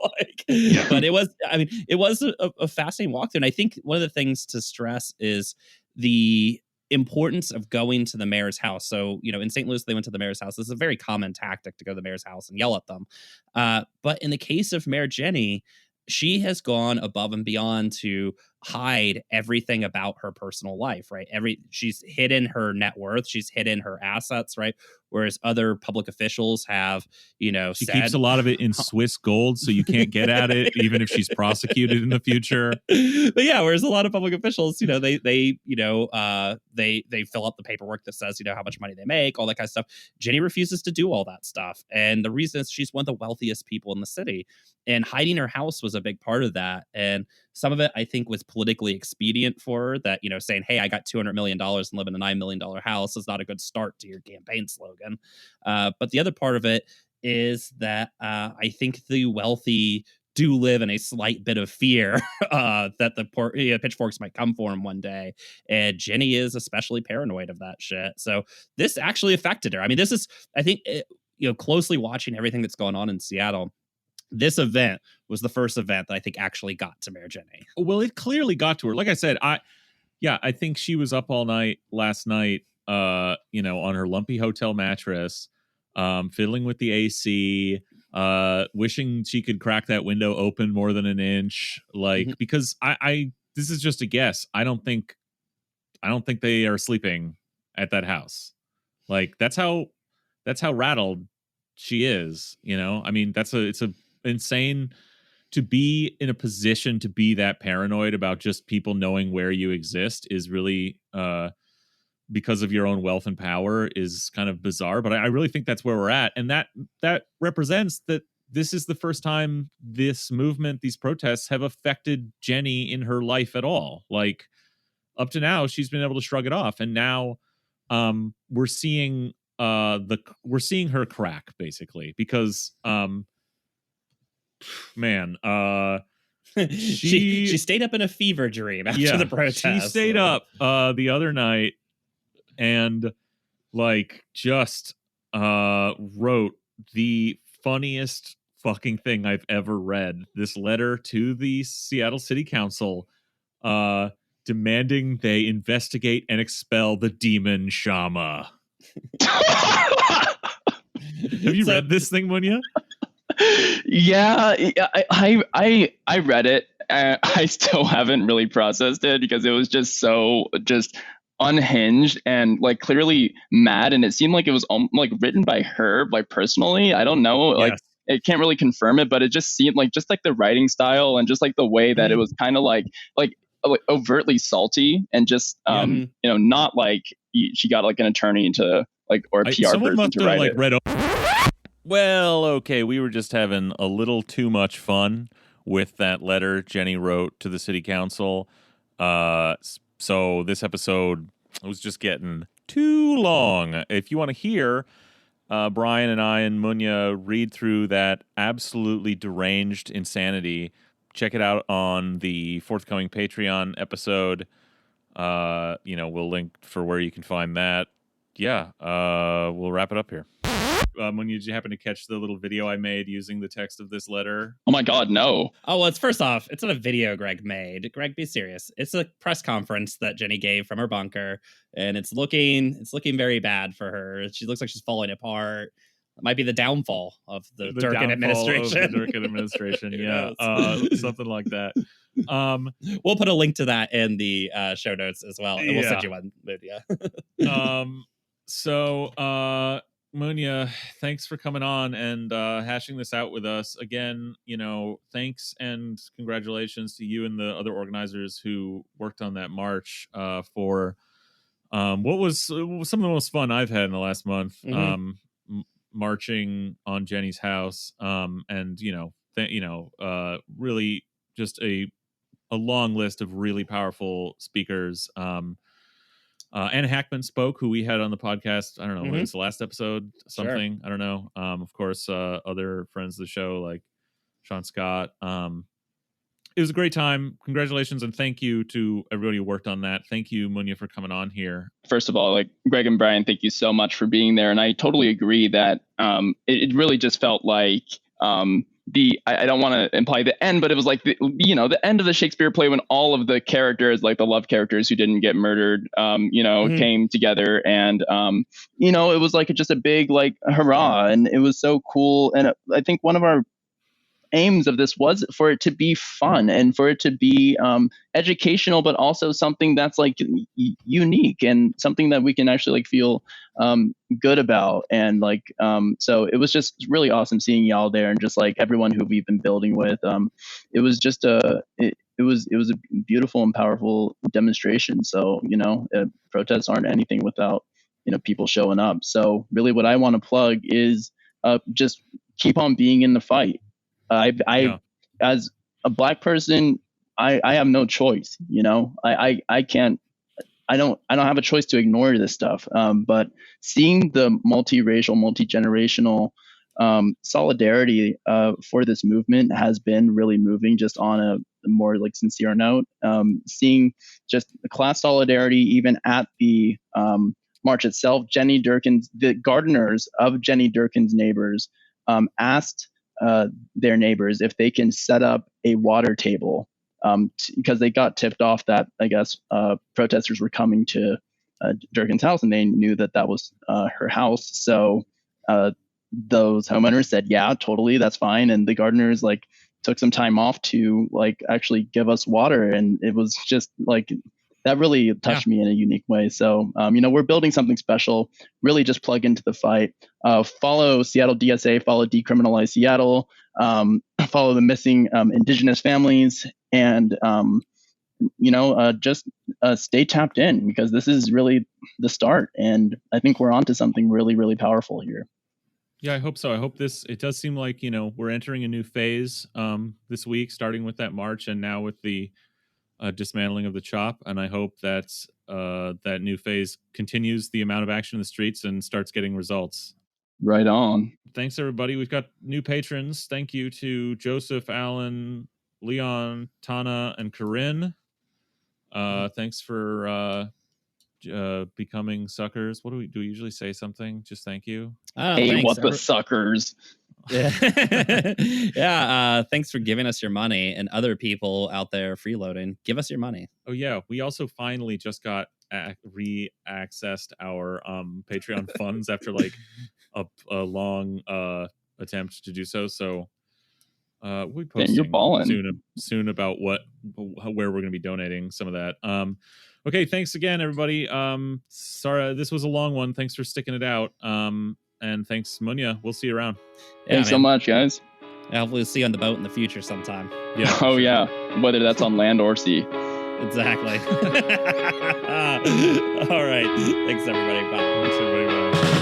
Speaker 2: Yeah.
Speaker 1: But it was, I mean, it was a fascinating walkthrough. And I think one of the things to stress is the importance of going to the mayor's house. So, you know, in St. Louis, they went to the mayor's house. This is a very common tactic to go to the mayor's house and yell at them. But in the case of Mayor Jenny, she has gone above and beyond to hide everything about her personal life, right? She's hidden her net worth, she's hidden her assets, right? Whereas other public officials have, you know,
Speaker 2: she keeps a lot of it in Swiss gold, so you can't get at it, even if she's prosecuted in the future.
Speaker 1: But yeah, whereas a lot of public officials, you know, they fill out the paperwork that says, you know, how much money they make, all that kind of stuff. Jenny refuses to do all that stuff, and the reason is she's one of the wealthiest people in the city, and hiding her house was a big part of that. And some of it, I think, was politically expedient for her, that, you know, saying, hey, I got $200 million and live in a $9 million house is not a good start to your campaign slogan. But the other part of it is that I think the wealthy do live in a slight bit of fear that the pitchforks might come for him one day. And Jenny is especially paranoid of that shit. So this actually affected her. I mean, this is, I think, closely watching everything that's going on in Seattle, this event was the first event that I think actually got to Mayor Jenny.
Speaker 2: Well, it clearly got to her. Like I said, I think she was up all night last night, on her lumpy hotel mattress, fiddling with the AC, wishing she could crack that window open more than an inch. Like, because I this is just a guess. I don't think they are sleeping at that house. Like, that's how rattled she is, you know? I mean, it's a insane to be in a position to be that paranoid about just people knowing where you exist is really because of your own wealth and power is kind of bizarre. But I really think that's where we're at. And that represents that this is the first time this movement, these protests have affected Jenny in her life at all. Like, up to now, she's been able to shrug it off. And now we're seeing her crack, basically, because
Speaker 1: she stayed up in a fever dream after the protest.
Speaker 2: She stayed up the other night and like just wrote the funniest fucking thing I've ever read. This letter to the Seattle City Council, demanding they investigate and expel the demon Shama. Have you read this thing, Munya?
Speaker 4: Yeah, I read it. I still haven't really processed it because it was just unhinged and like clearly mad, and it seemed like it was like written by her, like personally. I don't know, like it can't really confirm it, but it just seemed like just like the writing style and just like the way that it was kind of like overtly salty and just not like she got like an attorney to like or a PR person to write it.
Speaker 2: Well, okay, we were just having a little too much fun with that letter Jenny wrote to the city council. So this episode was just getting too long. If you want to hear Brian and I and Munya read through that absolutely deranged insanity, check it out on the forthcoming Patreon episode. We'll link for where you can find that. Yeah, we'll wrap it up here. Munya, did you happen to catch the little video I made using the text of this letter?
Speaker 4: Oh my God, no.
Speaker 1: Oh, well, first off, it's not a video Greg made. Greg, be serious. It's a press conference that Jenny gave from her bunker, and it's looking very bad for her. She looks like she's falling apart. It might be the downfall of the Durkan administration.
Speaker 2: Yeah, something like that.
Speaker 1: We'll put a link to that in the show notes as well, and we'll send you one.
Speaker 2: Munya, thanks for coming on and hashing this out with us. Again, thanks and congratulations to you and the other organizers who worked on that march for what was some of the most fun I've had in the last month, marching on Jenny's house. And, really just a long list of really powerful speakers. Anna Hackman spoke, who we had on the podcast. I don't know, it was the last episode, something. Sure. I don't know. Of course, other friends of the show like Sean Scott. It was a great time. Congratulations and thank you to everybody who worked on that. Thank you, Munya, for coming on here.
Speaker 4: First of all, like Greg and Brian, thank you so much for being there. And I totally agree that it really just felt like I don't want to imply the end, but it was like the end of the Shakespeare play when all of the characters, like the love characters who didn't get murdered, came together, and it was like just a big like hurrah, and it was so cool. And I think one of our aims of this was for it to be fun and for it to be educational, but also something that's like unique and something that we can actually like feel good about. And like so it was just really awesome seeing y'all there and just like everyone who we've been building with. It was just it was a beautiful and powerful demonstration. So protests aren't anything without people showing up. So really what I want to plug is just keep on being in the fight. As a Black person, I have no choice. I can't. I don't have a choice to ignore this stuff. But seeing the multiracial, multi-generational solidarity for this movement has been really moving. Just on a more like sincere note, seeing just the class solidarity even at the march itself. Jenny Durkan, the gardeners of Jenny Durkan's neighbors, asked their neighbors if they can set up a water table because they got tipped off that I guess protesters were coming to Durkan's house, and they knew that was her house. So those homeowners said, yeah, totally, that's fine. And the gardeners like took some time off to like actually give us water, and it was just like that really touched me in a unique way. So, we're building something special. Really just plug into the fight. Follow Seattle DSA, follow Decriminalize Seattle, follow the missing Indigenous families, and, just stay tapped in because this is really the start. And I think we're onto something really, really powerful here.
Speaker 2: Yeah, I hope so. I hope it does seem like, we're entering a new phase this week, starting with that march and now with the dismantling of the CHOP, and I hope that that new phase continues the amount of action in the streets and starts getting results.
Speaker 4: Right on.
Speaker 2: Thanks, everybody. We've got new patrons. Thank you to Joseph, Allen, Leon, Tana, and Corinne. Thanks for becoming suckers. What do we usually say? Something? Just thank you.
Speaker 4: Hey,
Speaker 1: thanks.
Speaker 4: what the suckers?
Speaker 1: Yeah. Thanks for giving us your money, and other people out there freeloading, give us your money.
Speaker 2: Oh yeah, we also finally just got re-accessed our Patreon funds after like a long attempt to do so. So we posting soon about where we're going to be donating some of that. Okay, thanks again, everybody. Sorry, this was a long one. Thanks for sticking it out. And thanks, Munya. We'll see you around.
Speaker 1: Yeah,
Speaker 4: Thanks so much, guys.
Speaker 1: Hopefully we'll see you on the boat in the future sometime.
Speaker 2: Yeah.
Speaker 4: Oh, yeah. Whether that's on land or sea.
Speaker 1: Exactly. All right. Thanks, everybody. Bye.
Speaker 2: Thanks, everybody. Bye.